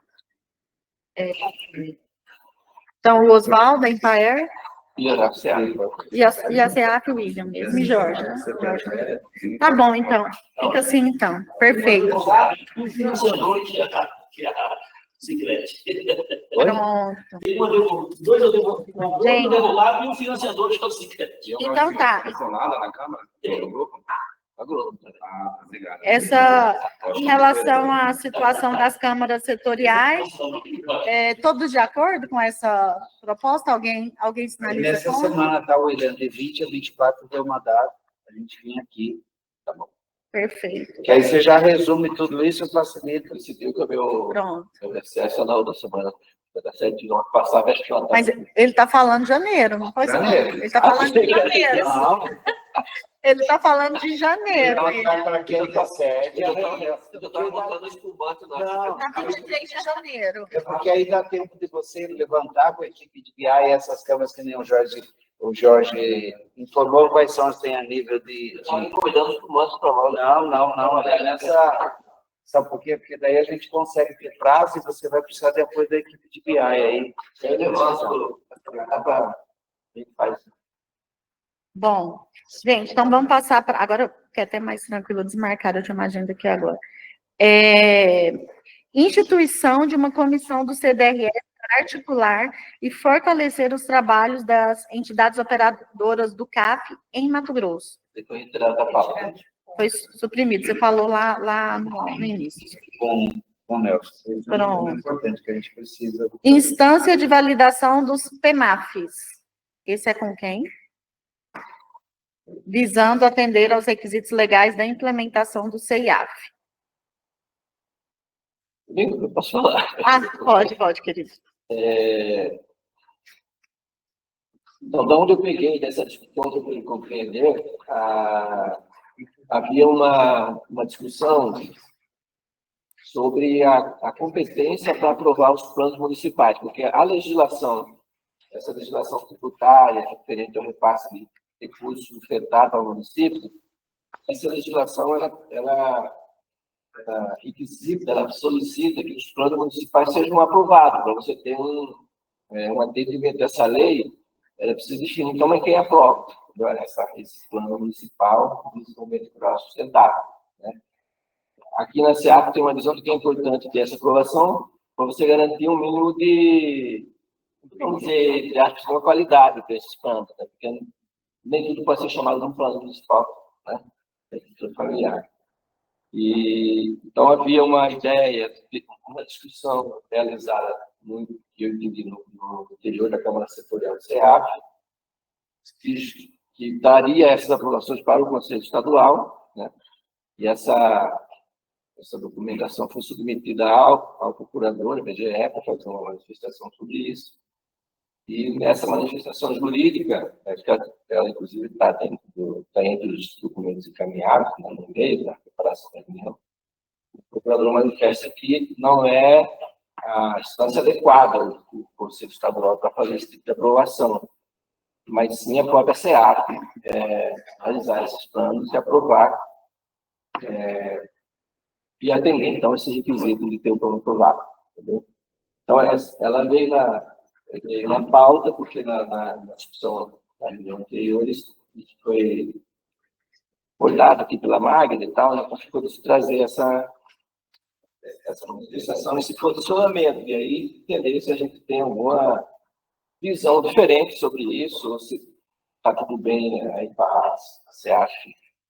Então, o Oswaldo, da Empaer, E a SEAP. e a SEAP, o William mesmo, e Jorge, né? Tá bom, então. Fica assim, então. Perfeito. Um financiador que é a Sicredi. Pronto. Dois advogados e um financiador que é o Sicredi. Então tá. Funcionada na Câmara? No grupo? A Globo. Ah, obrigado. Em relação à situação das câmaras setoriais, todos de acordo com essa proposta? Alguém sinaliza Nessa contra? semana, tá, William? De 20 a 24 deu uma data, a gente vinha aqui, tá bom? Perfeito. Que aí você já resume tudo isso, facilita. Esse viu que o meu Pronto. acesso na outra semana. Vai dar certo, não passar a vestibula. Mas ele está falando de janeiro, não foi? Janeiro. Ele está falando de janeiro. Não, Ele está falando de janeiro. para quem tá certo. Eu estou botando espumante na Não, Está falando de janeiro. é porque aí dá tempo de você levantar com a equipe de BI essas câmeras que nem o Jorge informou quais são as que tem a nível de... cuidando dos espumantes para mal. Não, é nessa... Sabe por quê? Porque daí a gente consegue ter prazo e você vai precisar de apoio da equipe de BI aí. Aí eu faço, a gente faz. Bom, gente, então vamos passar para... Agora, que é até mais tranquilo desmarcar, eu tinha uma agenda aqui agora. Instituição de uma comissão do CDRS para articular e fortalecer os trabalhos das entidades operadoras do CAF em Mato Grosso. Depois retirado da pauta. Foi suprimido, você falou lá no início. Com o Nelson. Pronto. É importante que a gente precisa... Instância de validação dos PEMAFs. Esse é com quem? Visando atender aos requisitos legais da implementação do CEIAF. Eu posso falar. Ah, pode, querido. Então, da onde eu peguei dessa discussão que eu pude compreender, havia uma discussão sobre a competência para aprovar os planos municipais, porque a legislação, essa legislação tributária, referente ao repasse de recursos ofertados ao município, essa legislação, ela requisita, ela solicita que os planos municipais sejam aprovados. Para você ter um atendimento dessa lei, ela precisa definir como é quem aprova esse plano municipal de desenvolvimento rural sustentável. Né? Aqui na SEAP tem uma visão de que é importante ter essa aprovação para você garantir um mínimo de, vamos dizer, de uma qualidade para esses planos, né? Porque nem tudo pode ser chamado de um plano municipal, né? É familiar. Então, havia uma ideia, uma discussão realizada, que eu entendi no interior da Câmara Setorial do SEAP, que daria essas aprovações para o Conselho Estadual, né? E essa documentação foi submetida ao procurador, IBGE, para fazer uma manifestação sobre isso. E nessa manifestação jurídica, ela inclusive está entre os documentos encaminhados, no meio da preparação da reunião, o procurador manifesta que não é a instância adequada do Conselho Estadual para fazer esse tipo de aprovação, mas sim a própria SEAP realizar esses planos e aprovar e atender, então, esse requisito de ter o plano aprovado. Entendeu? Então, ela veio na pauta, porque na discussão da reunião anterior, isso foi olhado aqui pela Magda e tal, ela ficou de trazer essa manifestação, esse posicionamento, e aí entender se a gente tem alguma visão diferente sobre isso, ou se está tudo bem aí para a SEAP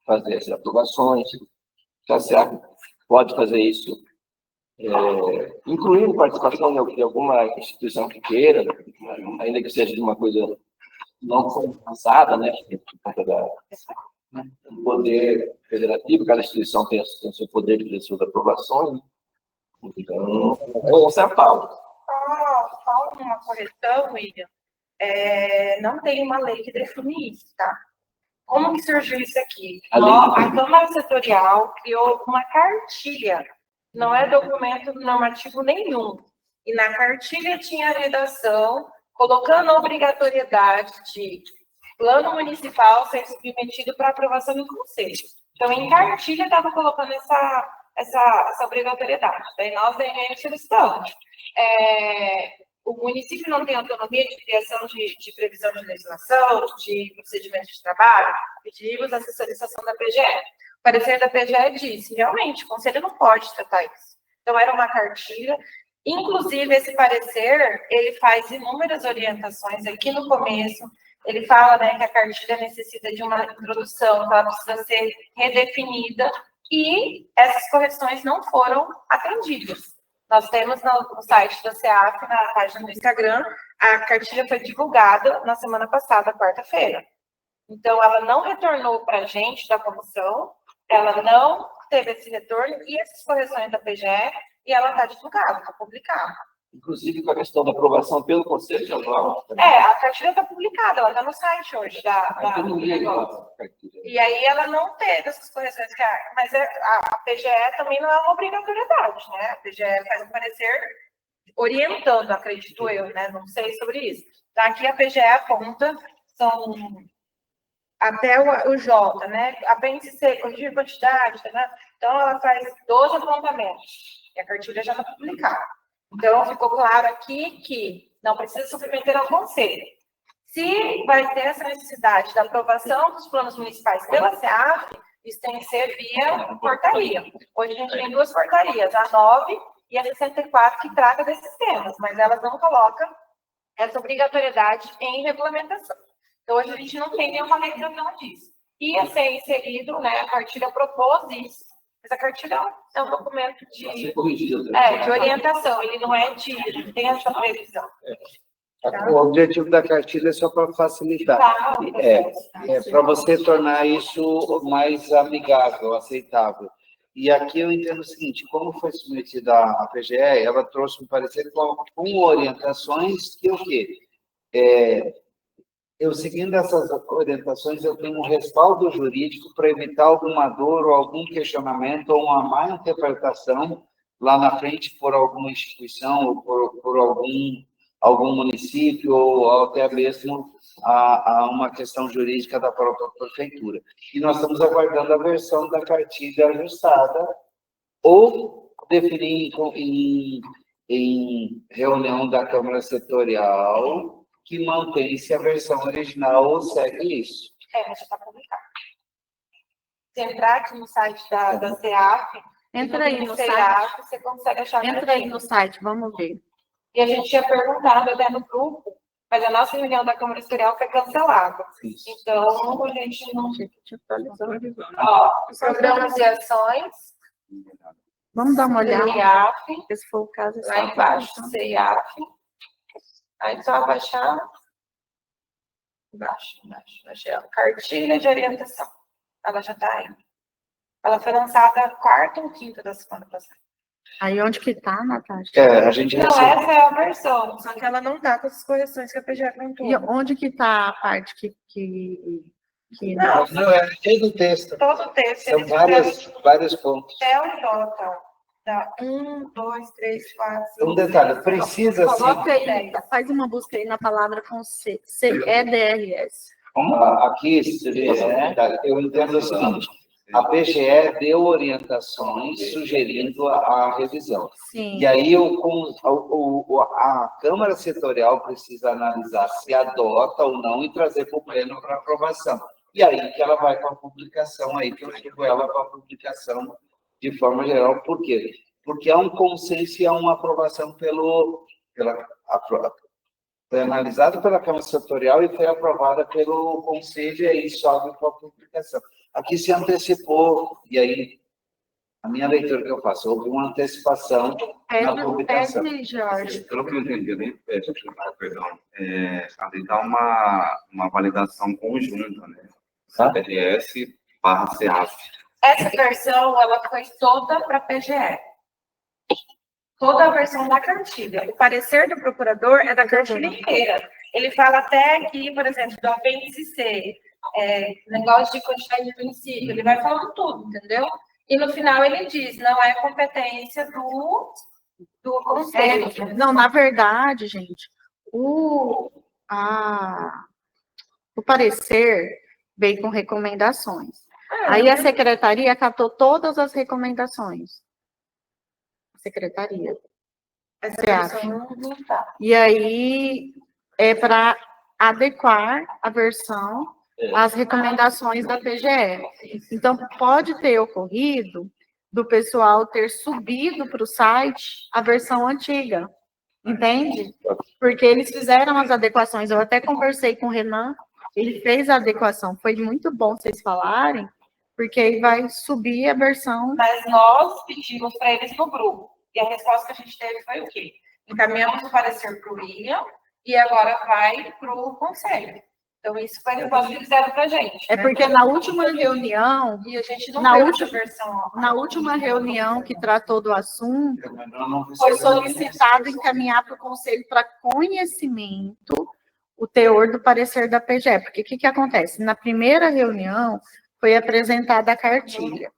fazer essas aprovações, se a SEAP pode fazer isso, incluindo participação de alguma instituição que queira, ainda que seja de uma coisa não avançada, né, por conta do poder federativo, cada instituição tem o seu poder de fazer suas aprovações. Então, essa é a pauta. Só uma correção, William. Não tem uma lei que define isso, tá? Como que surgiu isso aqui? A Câmara Setorial criou uma cartilha, não é documento normativo nenhum. E na cartilha tinha a redação colocando a obrigatoriedade de plano municipal ser submetido para aprovação em conselho. Então, em cartilha estava colocando essa obrigatoriedade. Daí nós, da INEM, solicitamos. O município não tem autonomia de criação de previsão de legislação, de procedimento de trabalho, pedimos essa solicitação da PGE. O parecer da PGE disse, realmente, o conselho não pode tratar isso. Então, era uma cartilha. Inclusive, esse parecer, ele faz inúmeras orientações aqui no começo. Ele fala, né, que a cartilha necessita de uma introdução, que ela precisa ser redefinida, e essas correções não foram atendidas. Nós temos no site da CEAF, na página do Instagram, a cartilha foi divulgada na semana passada, quarta-feira. Então, ela não retornou para a gente da comissão, ela não teve esse retorno, e essas correções da PGE, e ela está divulgada, está publicada. Inclusive com a questão da aprovação pelo Conselho de Agro. A cartilha está publicada, ela está no site hoje Eu não li aquela cartilha. E aí ela não teve essas correções, mas a PGE também não é uma obrigatoriedade, né? A PGE faz um parecer orientando, acredito eu, né? Não sei sobre isso. Então, aqui a PGE aponta, são até o J, né? Apêndice C, corrigir quantidade, né? Então ela faz 12 apontamentos. E a cartilha já está publicada. Então, ficou claro aqui que não precisa submeter ao conselho. Se vai ter essa necessidade da aprovação dos planos municipais pela CEAF, isso tem que ser via portaria. Hoje a gente tem duas portarias, a 9 e a 64, que trata desses temas, mas elas não colocam essa obrigatoriedade em regulamentação. Então, hoje a gente não tem nenhuma restrição disso. Ia ser inserido, né, a cartilha propôs isso. Essa cartilha é um documento de orientação, ele não é de, tem essa previsão. O objetivo da cartilha é só para facilitar. Para você tornar isso mais amigável, aceitável. E aqui eu entendo o seguinte, como foi submetida a PGE, ela trouxe um parecer com orientações que o quê? Eu, seguindo essas orientações, eu tenho um respaldo jurídico para evitar alguma dor ou algum questionamento ou uma má interpretação lá na frente por alguma instituição ou por algum município ou até mesmo a uma questão jurídica da própria prefeitura. E nós estamos aguardando a versão da cartilha ajustada ou definir em reunião da Câmara Setorial que mantém-se a versão original ou segue isso. Mas já está publicado. Se entrar aqui no site da CEAF, entra aí no site, você consegue achar. Entra aí no site, vamos ver. E a gente tinha perguntado até no grupo, mas a nossa reunião da Câmara Setorial foi cancelada. Isso. Então, a gente não... Os programas de ações... Vamos dar uma olhada. CEAF, se for o caso. lá embaixo, CEAF. Aí só abaixar. Embaixo. Cartilha de orientação. Ela já está aí. Ela foi lançada quarta ou quinta da semana passada. Aí onde que tá, Natasha? A gente Não, essa é a versão, só que ela não tá com as correções que a PGE apontou. E onde que tá a parte que não, é todo o texto. Todo o texto. São vários pontos. Até o J. Dá 1, 2, 3, 4. Um detalhe, precisa sim. Coloca aí, faz uma busca aí na palavra com C, CEDRS. Aqui, eu entendo o seguinte, a PGE deu orientações sugerindo a revisão. Sim. E aí a Câmara Setorial precisa analisar se adota ou não e trazer para o pleno para aprovação. E aí que ela vai para a publicação, aí que eu chego ela para a publicação de forma geral. Por quê? Porque há um consenso e há uma aprovação foi analisado pela Câmara Setorial e foi aprovada pelo Conselho, e aí sobe para a publicação. Aqui se antecipou, e aí, a minha leitura que eu faço, houve uma antecipação na publicação. Jorge. Pelo que eu entendi, perdão, ali dá uma validação conjunta, né? CDS barra CEAF. Essa versão, ela foi toda para a PGE. Toda a versão da cartilha. O parecer do procurador é da cartilha inteira. Ele fala até aqui, por exemplo, do apêndice C, negócio de quantidade de município, ele vai falando tudo, entendeu? E no final ele diz, não é competência do conselho. Não, na verdade, gente, o parecer veio com recomendações. Aí a secretaria acatou todas as recomendações. secretaria. Essa SEAF. versão não tá. E aí é para adequar a versão às recomendações da PGE. Então, pode ter ocorrido do pessoal ter subido para o site a versão antiga, entende? Porque eles fizeram as adequações. Eu até conversei com o Renan, ele fez a adequação. Foi muito bom vocês falarem, porque aí vai subir a versão. Mas nós pedimos para eles no grupo. E a resposta que a gente teve foi o quê? Encaminhamos o parecer para o William e agora vai para o conselho. Então, isso foi a resposta que eles deram para a gente. É porque na última reunião, E a gente não na teve última- essa versão. na última reunião que tratou do assunto, foi solicitado encaminhar para o conselho para conhecimento o teor do parecer da PGE. Porque o que acontece? Na primeira reunião, foi apresentada a cartilha.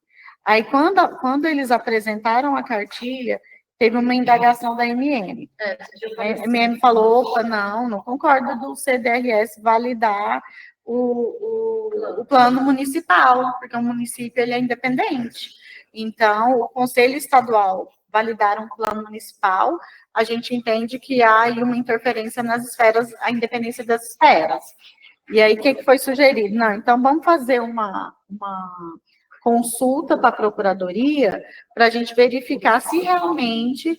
Aí, quando eles apresentaram a cartilha, teve uma indagação da MM. A MM falou, opa, não concordo do CDRS validar o plano municipal, porque o município ele é independente. Então, o Conselho Estadual validar um plano municipal, a gente entende que há aí uma interferência nas esferas, a independência das esferas. E aí, o que foi sugerido? Não, então vamos fazer uma consulta para a Procuradoria para a gente verificar se realmente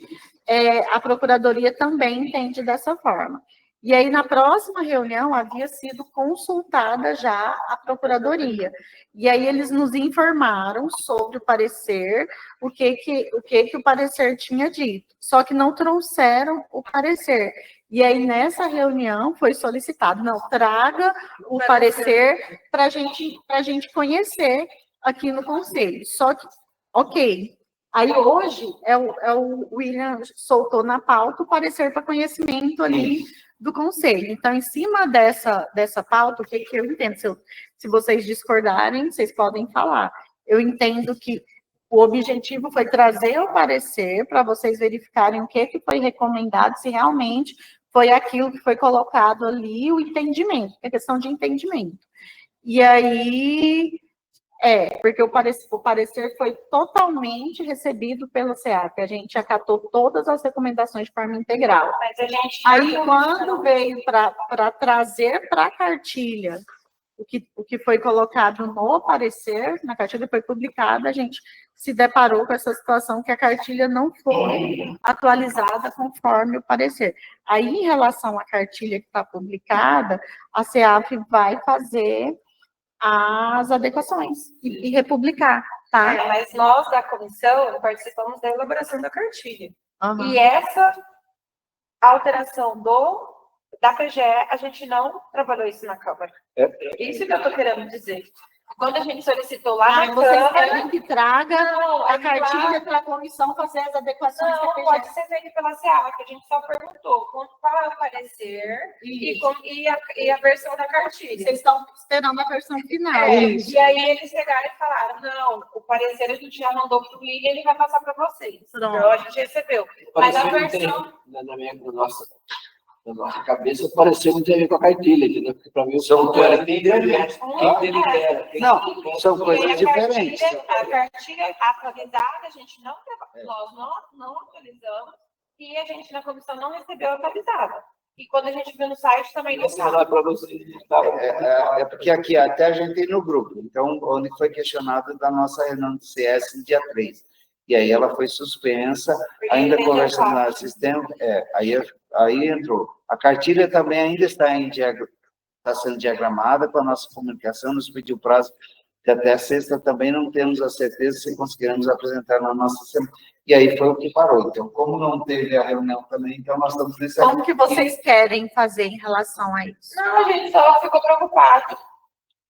a Procuradoria também entende dessa forma. E aí, na próxima reunião, havia sido consultada já a Procuradoria. E aí, eles nos informaram sobre o parecer, o que o parecer tinha dito. Só que não trouxeram o parecer. E aí, nessa reunião, foi solicitado, não, traga o parecer para a gente conhecer aqui no Conselho. Só que, ok. Aí, hoje, o William soltou na pauta o parecer para conhecimento ali do Conselho. Então, em cima dessa pauta, o que eu entendo? Se vocês discordarem, vocês podem falar. Eu entendo que o objetivo foi trazer o parecer para vocês verificarem o que foi recomendado, se realmente foi aquilo que foi colocado ali, o entendimento, é questão de entendimento. E aí, porque o parecer foi totalmente recebido pelo SEAP, a gente acatou todas as recomendações de forma integral. Mas a gente Aí, quando veio para trazer para a cartilha o que foi colocado no parecer, na cartilha foi publicada, a gente se deparou com essa situação que a cartilha não foi atualizada conforme o parecer. Aí, em relação à cartilha que está publicada, a SEAF vai fazer as adequações e republicar, tá? Mas nós, da comissão, participamos da elaboração da cartilha. Uhum. E essa alteração da PGE, a gente não trabalhou isso na Câmara. Isso que eu estou querendo dizer. Quando a gente solicitou lá na vocês Câmara... querem que traga a cartilha para a comissão fazer as adequações da Não, PGE? pode ser feito pela SEAF, a gente só perguntou qual é o parecer e a versão da cartilha. Vocês estão esperando a versão final. E aí eles chegaram e falaram, não, o parecer a gente já mandou para o William, ele vai passar para vocês. Pronto. Então a gente recebeu. Mas a versão... Na nossa cabeça, o parecer não tem a ver com a cartilha, entendeu? Porque para mim o São coisas diferentes. Quem delibera? Não, são coisas diferentes. A cartilha atualizada, a gente nós não atualizamos e a gente na comissão não recebeu atualizada. E quando a gente viu no site também não estava. para vocês. É porque aqui até a gente tem no grupo. Então, onde foi questionado da nossa reunião do CS no dia 3. E aí ela foi suspensa, ainda conversando no sistema. Aí entrou. A cartilha também ainda está sendo diagramada com a nossa comunicação, nos pediu prazo de até sexta, também não temos a certeza se conseguiremos apresentar na nossa semana. E aí foi o que parou. Então, como não teve a reunião também, então nós estamos nesse... Como que vocês querem fazer em relação a isso? Não, a gente só ficou preocupado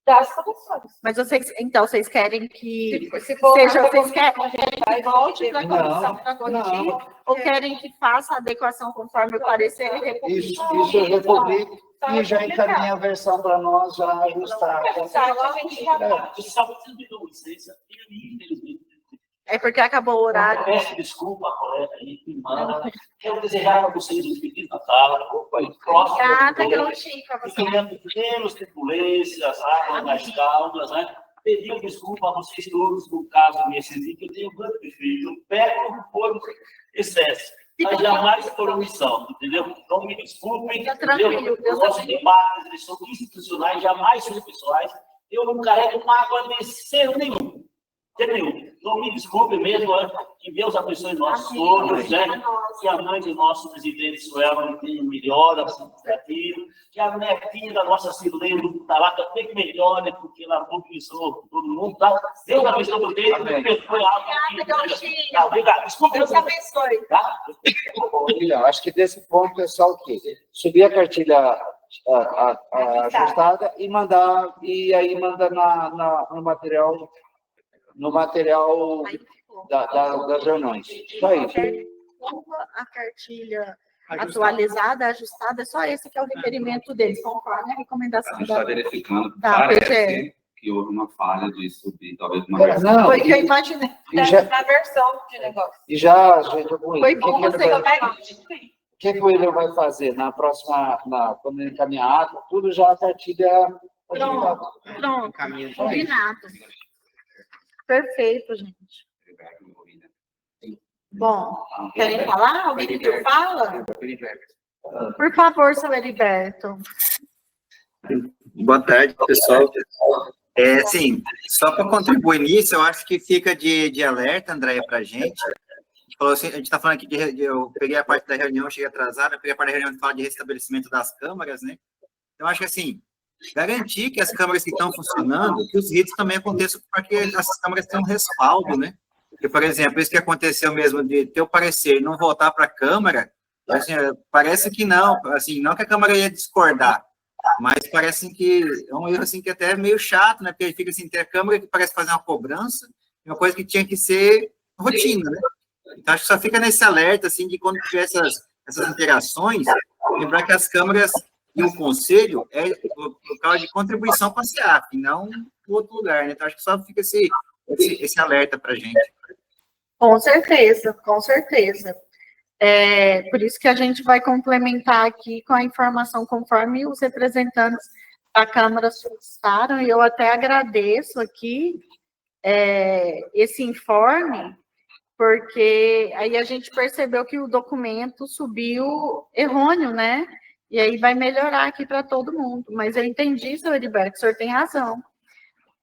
das comissões. Mas vocês querem que Se for seja, uma vocês querem comissão, que volte para a comissão Não, para corrigir? não. Ou querem que faça a adequação conforme o parecer e republique? Isso eu republico e já encaminha a versão para nós, já ajustada. O site a gente já O sábado você me deu licença, infelizmente. É porque acabou o horário. Peço desculpa, colega aí, que manda. Quero desejar para vocês um Feliz Natal. Próximo. Obrigada, Grouchinho, para você. Menos turbulências, águas mais calmas, né? pedir desculpa a vocês todos, no caso nesse dia, que eu tenho muito feito. Eu peco por excesso, mas jamais por omissão, entendeu? Então, me desculpem, entendeu? Os nossos debates, eles são institucionais, jamais são pessoais. Eu não carrego mágoa de ser nenhum. Então, me desculpe mesmo, que Deus abençoe nós todos, né? Que a mãe do nosso presidente Suelma tenha melhora significativa, que a netinha da nossa Silene está lá também melhore, porque ela mobilizou todo mundo, tá? Deus abençoe o dedo, me perdoe a água. Obrigado, desculpe. Deus abençoe. Tá? William, acho que desse ponto é só o quê? Subir a cartilha ajustada e mandar, e aí manda no material das reuniões. Só isso. A cartilha atualizada, ajustada, é só esse que é o requerimento deles, conforme a A recomendação gente está verificando, da parece que houve uma falha de subir, talvez uma versão. Não, Foi que eu imaginei. Da versão de negócio. e já, gente, Foi bom você o que o William vai fazer na próxima, quando ele encaminhar, tudo já a cartilha. Pronto, combinado. Perfeito, gente. Bom, querem falar? Alguém que fala? Por favor, seu Heriberto. Boa tarde, pessoal. Sim, só para contribuir nisso, eu acho que fica de alerta, Andréia, para a gente. A gente está falando aqui eu peguei a parte da reunião, cheguei atrasada, eu peguei a parte da reunião que fala de restabelecimento das câmaras, né? Eu acho que, assim, garantir que as câmaras que estão funcionando, que os ritos também aconteçam para que as câmaras tenham respaldo, né? Porque, por exemplo, isso que aconteceu mesmo de ter o parecer e não voltar para a Câmara, assim, parece que não, assim, não que a Câmara ia discordar, mas parece que é um erro assim, que até é meio chato, né? Porque fica assim, ter a Câmara que parece fazer uma cobrança, uma coisa que tinha que ser rotina, né? Então, acho que só fica nesse alerta, assim, de quando tiver essas interações, lembrar que as câmaras e o conselho é local de contribuição para a SEAF, não em outro lugar, né? Então, acho que só fica esse alerta para a gente. Com certeza, com certeza. Por isso que a gente vai complementar aqui com a informação conforme os representantes da Câmara solicitaram, e eu até agradeço aqui esse informe, porque aí a gente percebeu que o documento subiu errôneo, né? E aí vai melhorar aqui para todo mundo. Mas eu entendi, seu Heriberto, o senhor tem razão.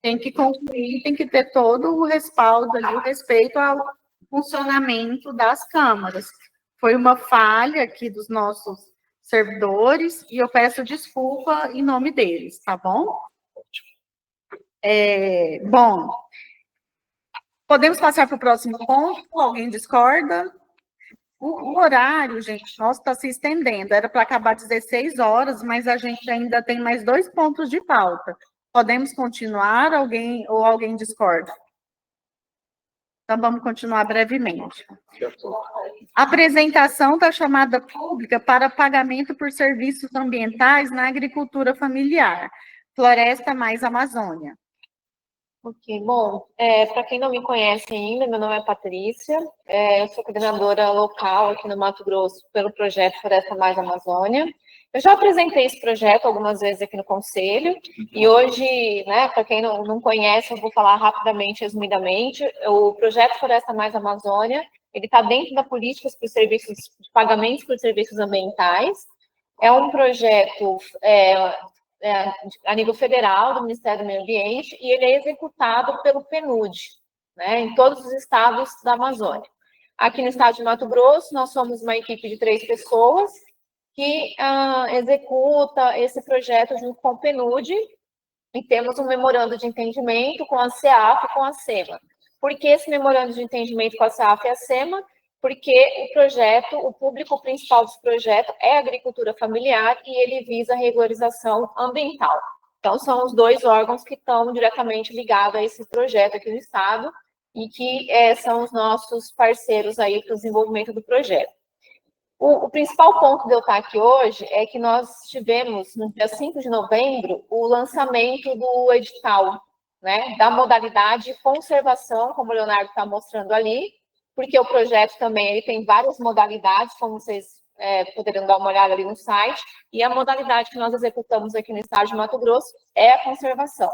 Tem que concluir, tem que ter todo o respaldo ali, o respeito ao funcionamento das câmaras. Foi uma falha aqui dos nossos servidores e eu peço desculpa em nome deles, tá bom? Bom, podemos passar para o próximo ponto? Alguém discorda? O horário, gente, nossa, está se estendendo. Era para acabar às 16 horas, mas a gente ainda tem mais 2 pontos de pauta. Podemos continuar? Alguém discorda? Então, vamos continuar brevemente. Apresentação da chamada pública para pagamento por serviços ambientais na agricultura familiar. Floresta mais Amazônia. Ok, bom, para quem não me conhece ainda, meu nome é Patrícia, eu sou coordenadora local aqui no Mato Grosso pelo projeto Floresta Mais Amazônia. Eu já apresentei esse projeto algumas vezes aqui no Conselho, e hoje, né, para quem não conhece, eu vou falar rapidamente, resumidamente, o projeto Floresta Mais Amazônia, ele está dentro da política por serviços, de pagamentos por serviços ambientais, é um projeto a nível federal, do Ministério do Meio Ambiente, e ele é executado pelo PNUD, né, em todos os estados da Amazônia. Aqui no estado de Mato Grosso, nós somos uma equipe de 3 pessoas que executa esse projeto junto com o PNUD, e temos um memorando de entendimento com a SEAF e com a SEMA. Por que esse memorando de entendimento com a SEAF e a SEMA? Porque o público principal desse projeto é a agricultura familiar e ele visa a regularização ambiental. Então, são os 2 órgãos que estão diretamente ligados a esse projeto aqui no estado e que são os nossos parceiros aí para o desenvolvimento do projeto. O principal ponto de eu estar aqui hoje é que nós tivemos, no dia 5 de novembro, o lançamento do edital, né, da modalidade conservação, como o Leonardo está mostrando ali, porque o projeto também ele tem várias modalidades, como vocês poderiam dar uma olhada ali no site, e a modalidade que nós executamos aqui no estado de Mato Grosso é a conservação.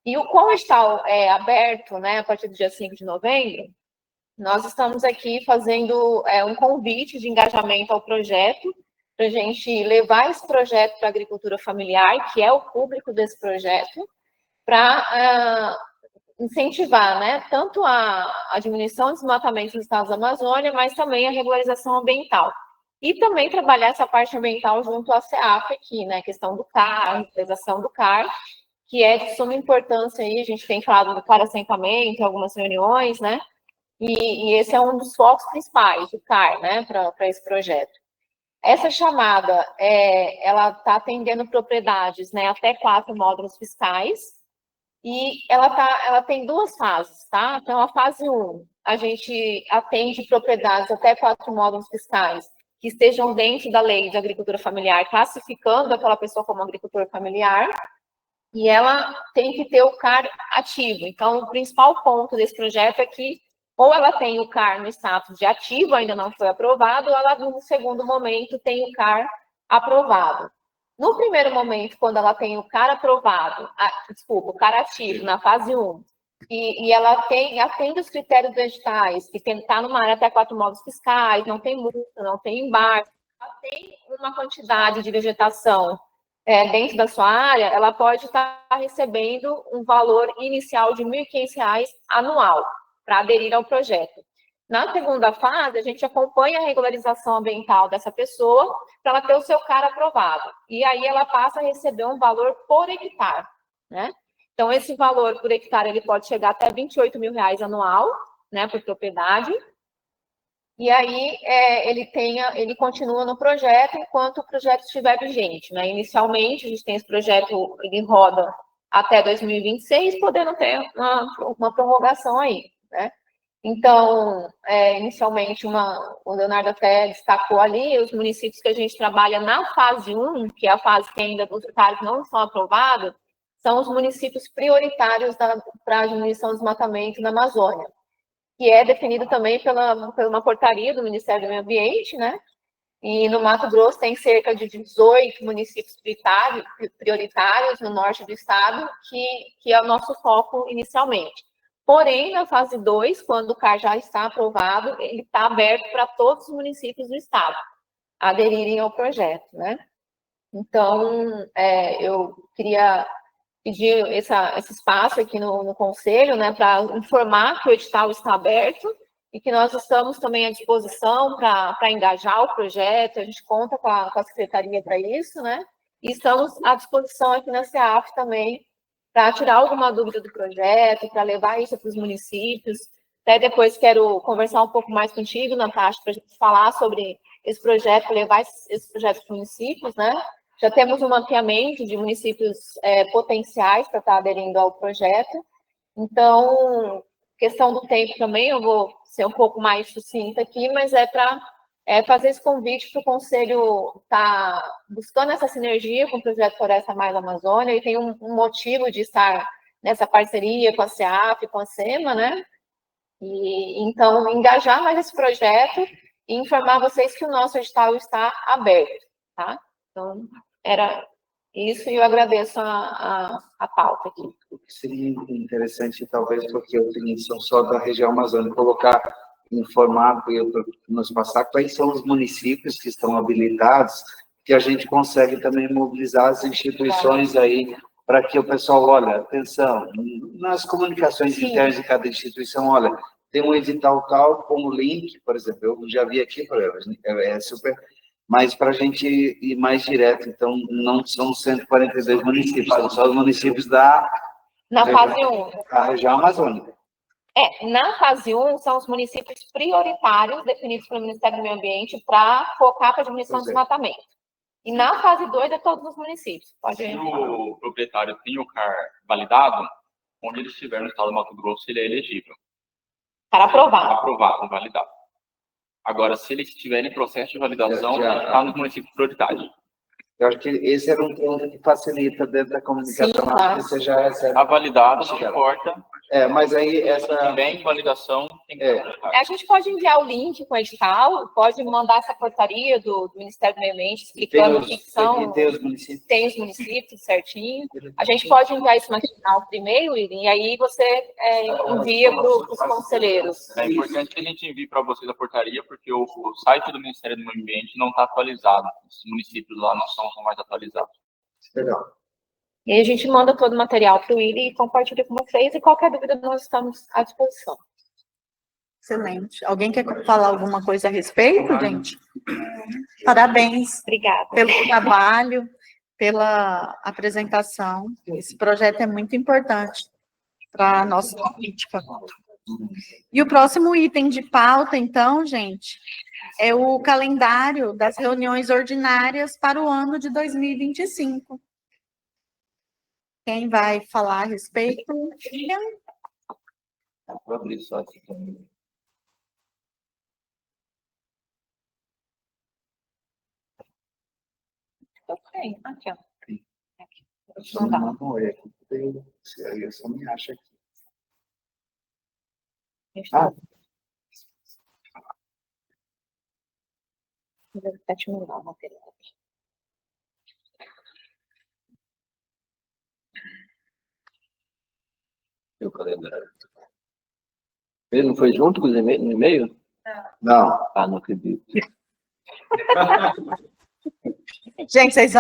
E o qual está aberto, né, a partir do dia 5 de novembro, nós estamos aqui fazendo um convite de engajamento ao projeto, para a gente levar esse projeto para a agricultura familiar, que é o público desse projeto, para incentivar, né, tanto a diminuição dos desmatamento nos estados da Amazônia, mas também a regularização ambiental. E também trabalhar essa parte ambiental junto à CEAF aqui, né, questão do CAR, utilização do CAR, que é de suma importância aí, a gente tem falado do CAR assentamento em algumas reuniões, né, e esse é um dos focos principais do CAR, né, para esse projeto. Essa chamada, ela está atendendo propriedades, né, até 4 módulos fiscais, e ela tem 2 fases, tá? Então, a fase 1, a gente atende propriedades até 4 módulos fiscais que estejam dentro da lei de agricultura familiar, classificando aquela pessoa como agricultor familiar, e ela tem que ter o CAR ativo. Então, o principal ponto desse projeto é que ou ela tem o CAR no status de ativo, ainda não foi aprovado, ou ela, no segundo momento, tem o CAR aprovado. No primeiro momento, quando ela tem o CAR aprovado, o CAR ativo, na fase 1, e ela atende os critérios vegetais, que está numa área até 4 módulos fiscais, não tem multa, não tem embarque, ela tem uma quantidade de vegetação dentro da sua área, ela pode estar recebendo um valor inicial de R$ 1.500 anual, para aderir ao projeto. Na segunda fase, a gente acompanha a regularização ambiental dessa pessoa para ela ter o seu CAR aprovado. E aí ela passa a receber um valor por hectare, né? Então, esse valor por hectare, ele pode chegar até R$ 28.000 anual, né, por propriedade. E aí, ele continua no projeto enquanto o projeto estiver vigente, né? Inicialmente, a gente tem esse projeto, ele roda até 2026, podendo ter uma prorrogação aí, né? Então, inicialmente, o Leonardo até destacou ali, os municípios que a gente trabalha na fase 1, que é a fase que ainda os detalhes não são aprovados, são os municípios prioritários para a diminuição do desmatamento na Amazônia, que é definido também pela uma portaria do Ministério do Meio Ambiente, né? E no Mato Grosso tem cerca de 18 municípios prioritários no norte do estado, que é o nosso foco inicialmente. Porém, na fase 2, quando o CAR já está aprovado, ele está aberto para todos os municípios do estado aderirem ao projeto, né? Então, eu queria pedir esse espaço aqui no Conselho, né, para informar que o edital está aberto e que nós estamos também à disposição para engajar o projeto, a gente conta com a Secretaria para isso, né? E estamos à disposição aqui na CEAF também para tirar alguma dúvida do projeto, para levar isso para os municípios. Até depois quero conversar um pouco mais contigo, Natasha, para a gente falar sobre esse projeto, levar esse projeto para os municípios, né? Já temos um mapeamento de municípios potenciais para estar aderindo ao projeto. Então, questão do tempo também, eu vou ser um pouco mais sucinta aqui, mas para fazer esse convite para o Conselho estar buscando essa sinergia com o Projeto Floresta Mais Amazônia, e tem um motivo de estar nessa parceria com a CEAF, com a SEMA, né? E, então, engajar mais esse projeto e informar vocês que o nosso edital está aberto, tá? Então, era isso, e eu agradeço a pauta aqui. Seria interessante, talvez, porque eu tenho só da região amazônica, colocar, informar, nos passar quais são os municípios que estão habilitados, que a gente consegue também mobilizar as instituições aí, para que o pessoal, olha, atenção, nas comunicações internas de cada instituição, olha, tem um edital tal com o link, por exemplo, eu já vi aqui, é super, mas para a gente ir mais direto, então não são 142 municípios, são só os municípios na fase 1. Da região amazônica. Na fase 1, são os municípios prioritários definidos pelo Ministério do Meio Ambiente para focar para a diminuição do desmatamento. E na fase 2 é todos os municípios. Pode ir. Se o proprietário tem o CAR validado, onde ele estiver no estado do Mato Grosso, ele é elegível. Para aprovado. Aprovado, validado. Agora, se ele estiver em processo de validação, ele está nos municípios prioritários. Eu acho que esse era um ponto que facilita dentro da comunicação. Sim, claro. Você já recebe. A validada não importa Mas aí essa... Também validação tem que A gente pode enviar o link com o edital, pode mandar essa portaria do Ministério do Meio Ambiente explicando o que são... Tem os municípios. Tem os municípios certinho. A gente pode enviar esse material por e-mail, e aí você envia para os conselheiros. É importante que a gente envie para vocês a portaria, porque o site do Ministério do Meio Ambiente não está atualizado. Os municípios lá não são mais atualizados. Legal. E aí a gente manda todo o material para o Willi e compartilha com vocês, e qualquer dúvida nós estamos à disposição. Excelente. Alguém quer falar alguma coisa a respeito, gente? Parabéns. Obrigada. Pelo trabalho, pela apresentação. Esse projeto é muito importante para a nossa política. E o próximo item de pauta, então, gente, é o calendário das reuniões ordinárias para o ano de 2025. Quem vai falar a respeito? Vou abrir só aqui também. Ok, aqui, ó. Não é aqui. Eu só me acho aqui. Vou até te mandar o material aqui. E o calendário? Ele não foi junto com os no e-mail? Não. Ah, não acredito. Gente, vocês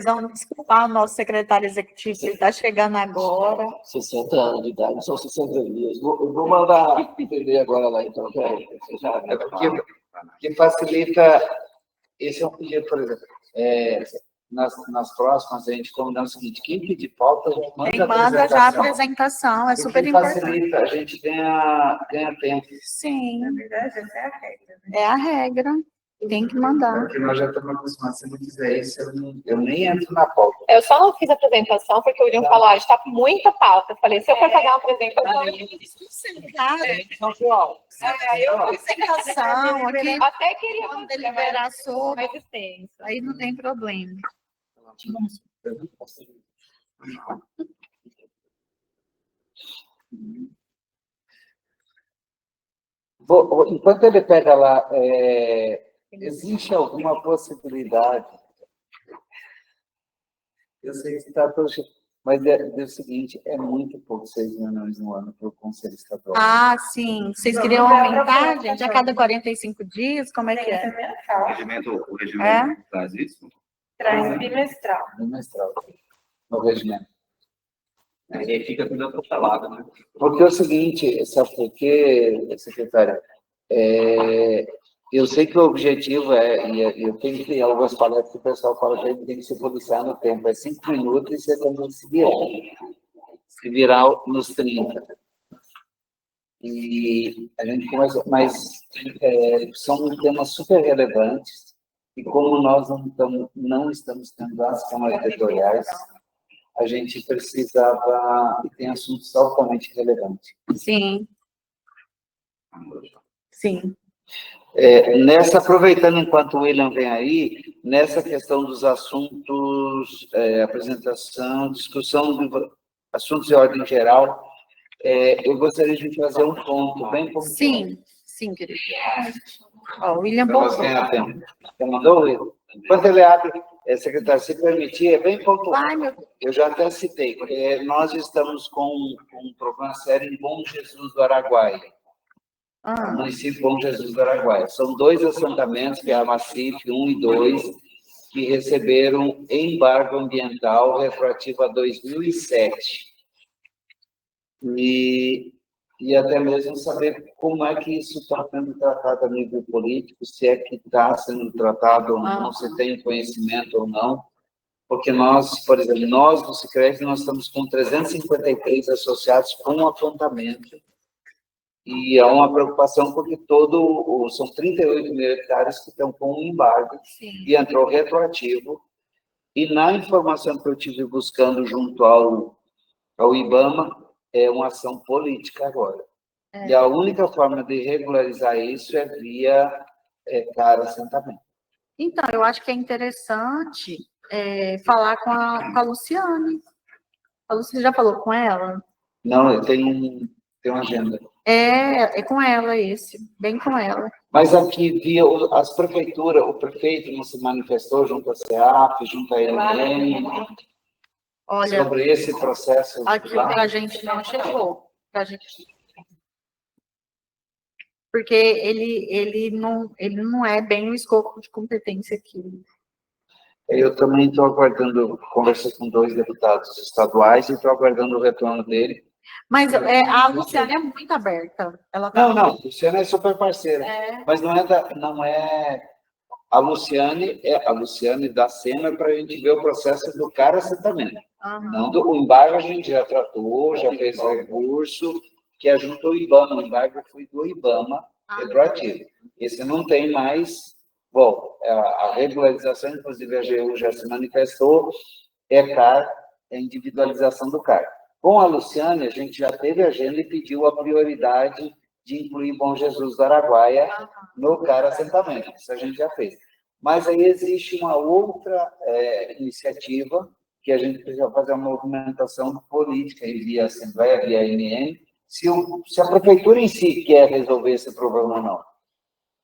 vão desculpar o nosso secretário executivo, ele está chegando agora. 60 anos de idade, são 60 dias. Eu vou mandar entender agora lá, então. Que facilita... Esse é um pedido, por exemplo. Nas próximas, a gente combina o seguinte: quem pedir pauta, Quem manda já a apresentação, é super importante. Facilita, a gente ganha tempo. Sim. Na verdade, essa é a regra, né? É a regra. Tem que mandar. Porque nós já estamos acostumados, se não quiser isso, eu nem entro na pauta. Eu só não fiz a apresentação porque o William falou, a gente está com muita pauta. Eu falei, se eu for pagar uma apresentação... Eu até queria deliberar sobre, mais extenso. aí não tem problema. Enquanto ele pega lá, existe alguma possibilidade? Eu sei que está todo cheio, mas é o seguinte, é muito pouco 6 reuniões no ano para o Conselho Estadual. Ah, sim. Vocês queriam aumentar, gente, a cada 45 dias? Como é que é? O regimento traz isso? Traz bimestral. Bimestral, no regimento. Aí fica tudo atropelado, né? Porque é o seguinte, sabe por quê, secretária? Eu sei que o objetivo e eu tenho que ter algumas palestras que o pessoal fala que a gente tem que se policiar no tempo, é 5 minutos e você tem que se virar nos 30. E a gente começa, mas são temas super relevantes, e como nós não estamos tendo as câmaras editoriais, a gente precisava, e tem assuntos altamente relevantes. Sim. Sim. Aproveitando enquanto o William vem aí, nessa questão dos assuntos, apresentação, discussão de assuntos de ordem geral, eu gostaria de fazer um ponto bem pontual. Sim, querido. Ó, o William voltou. Você mandou, William? Enquanto ele abre, secretário, se permitir, é bem pontual. Eu já até citei, nós estamos com um problema sério em Bom Jesus do Araguaia. Município Bom Jesus do Araguaia. São 2 assentamentos, que é a Macife 1 e 2, que receberam embargo ambiental retroativo a 2007. E até mesmo saber como é que isso está sendo tratado a nível político, se é que está sendo tratado ou não, se tem conhecimento ou não. Porque nós, por exemplo, nós do Sicredi, nós estamos com 353 associados com apontamento. E é uma preocupação porque são 38 mil hectares que estão com um embargo. Sim. E entrou retroativo. E na informação que eu tive buscando junto ao IBAMA, é uma ação política agora. E a única forma de regularizar isso é via assentamento. Então, eu acho que é interessante falar com a Luciane. A Luciane já falou com ela? Não, eu tenho Tem uma agenda. É com ela esse, bem com ela. Mas aqui via as prefeituras, o prefeito não se manifestou junto à CEAP, junto à ENM, Olha, sobre esse processo aqui lá? pra gente não chegou. Pra gente... Porque ele não é bem o escopo de competência aqui. Eu também estou aguardando, conversei com 2 deputados estaduais e estou aguardando o retorno dele. Mas a Luciana é muito aberta. Ela tá... Não, a Luciana é super parceira, mas não é a Luciane da SEMA para a gente ver o processo do cara assentamento. Não o embargo a gente já tratou, já fez recurso, que é junto ao IBAMA. O embargo foi do IBAMA, retroativo. Esse não tem mais. Bom, a regularização, inclusive a AGU já se manifestou, CAR, é individualização do CAR. Com a Luciane, a gente já teve agenda e pediu a prioridade de incluir Bom Jesus do Araguaia no CAR assentamento. Isso a gente já fez. Mas aí existe uma outra iniciativa que a gente precisa fazer uma movimentação política via Assembleia, via ANM, se a prefeitura em si quer resolver esse problema ou não.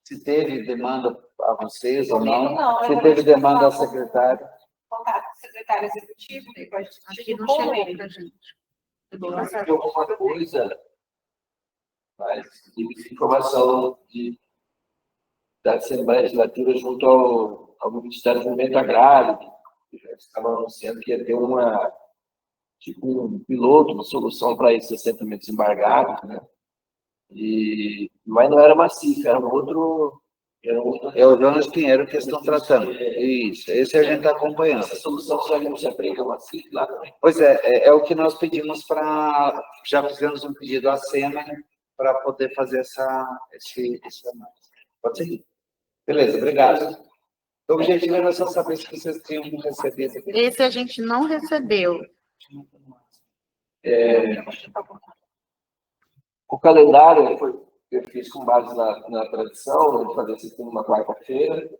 Se teve demanda a vocês ou não, se teve demanda ao secretário. Contato com o secretário executivo, depois Aqui não chegou pra gente. Alguma coisa, mas tive informação da Assembleia Legislativa junto ao Ministério do Desenvolvimento Agrário, que já estava anunciando que ia ter um piloto, uma solução para esses assentamentos embargados, né? Mas não era maciço, era um outro. É o Jonas Pinheiro que estão tratando. Isso, esse a gente está acompanhando. Essa solução já não se aplica maciço lá também. Pois é o que nós pedimos para. Já fizemos um pedido à SEMA para poder fazer esse análise. Pode seguir. Beleza, obrigado. O objetivo era só saber se vocês tinham recebido. Esse a gente não recebeu. O calendário eu fiz com base na tradição, de fazer isso uma quarta-feira,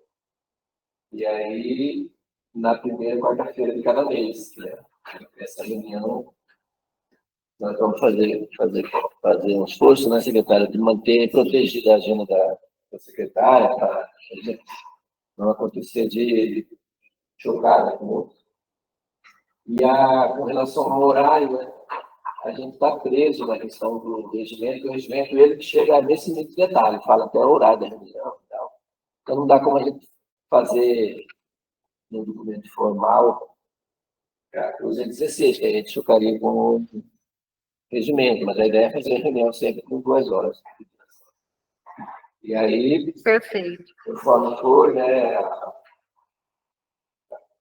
e aí na primeira quarta-feira de cada mês. Né? Essa reunião, nós vamos fazer um esforço, né, secretária, de manter protegida a agenda da secretária, para não acontecer de chocar com o outro. E com relação ao horário, né, a gente está preso na questão do regimento, que o regimento ele chega nesse detalhe, fala até o horário da reunião e tal. Então não dá como a gente fazer no documento formal a 216, que a gente chocaria com o regimento, mas a ideia é fazer a reunião sempre com 2 horas. E aí, perfeito. Conforme for, né,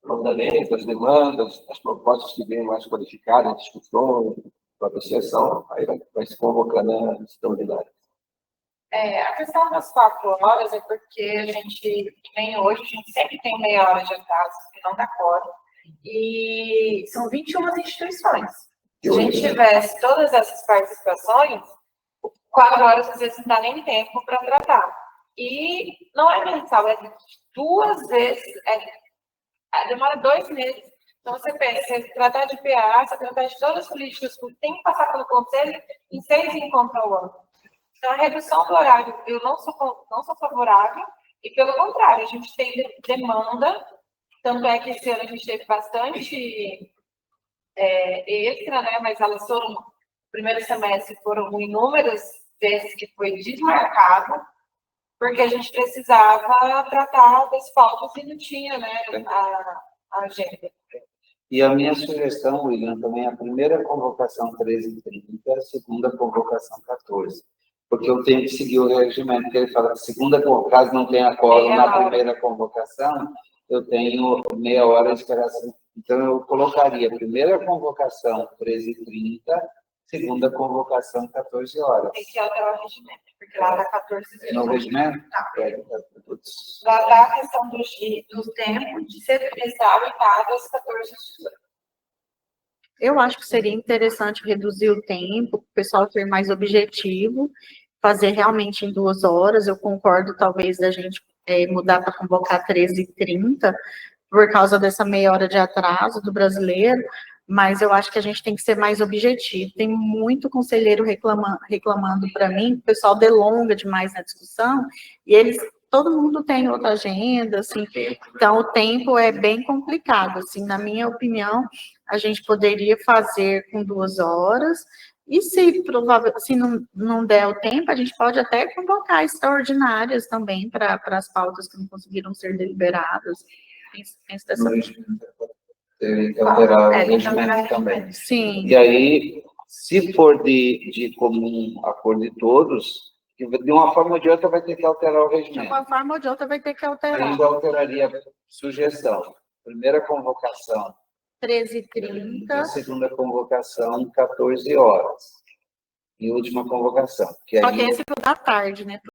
o andamento, as demandas, as propostas que venham mais qualificadas, as discussões, a apreciação, aí vai se convocando a disponibilidade. A questão das 4 horas é porque a gente, nem hoje, a gente sempre tem meia hora de atraso, que não dá quórum. E são 21 instituições. Se a gente tivesse todas essas participações, 4 horas às vezes não dá nem tempo para tratar. E não é mensal, é 2 vezes, demora 2 meses. Então, você pensa, você tratar de PA, você tratar de todas as políticas que tem que passar pelo Conselho em 6 encontros ao ano. Então, a redução do horário, eu não sou favorável, e pelo contrário, a gente tem demanda, tanto é que esse ano a gente teve bastante extra, né? Mas elas foram, no primeiro semestre, foram inúmeras vezes que foi desmarcado, porque a gente precisava tratar das pautas e não tinha, né, a agenda. E a minha sugestão, William, também é a primeira convocação 13h30, a segunda convocação 14h. Porque eu tenho que seguir o regimento, que ele fala que caso não tenha quórum na primeira convocação, eu tenho meia hora de esperar. Então, eu colocaria a primeira convocação 13h30, segunda convocação 14 horas. Tem que alterar o regimento, porque lá dá 14 No regimento? Lá dá a questão do tempo de ser trimestral e cada às 14 horas. Eu acho que seria interessante reduzir o tempo, o pessoal ter mais objetivo, fazer realmente em 2 horas. Eu concordo, talvez, da gente mudar para convocar 13h30, por causa dessa meia hora de atraso do brasileiro, mas eu acho que a gente tem que ser mais objetivo. Tem muito conselheiro reclamando para mim, o pessoal delonga demais na discussão, e todo mundo tem outra agenda, assim, então o tempo é bem complicado, assim, na minha opinião, a gente poderia fazer com 2 horas, e se não der o tempo, a gente pode até convocar extraordinárias também para as pautas que não conseguiram ser deliberadas. Penso dessa Tem que alterar o regimento também. Sim. E aí, se for de comum acordo de todos, de uma forma ou de outra vai ter que alterar o regimento. De uma forma ou de outra vai ter que alterar. Ainda alteraria a sugestão. Primeira convocação, 13h30. a segunda convocação, 14 horas. E última convocação. Só que esse da tarde, né?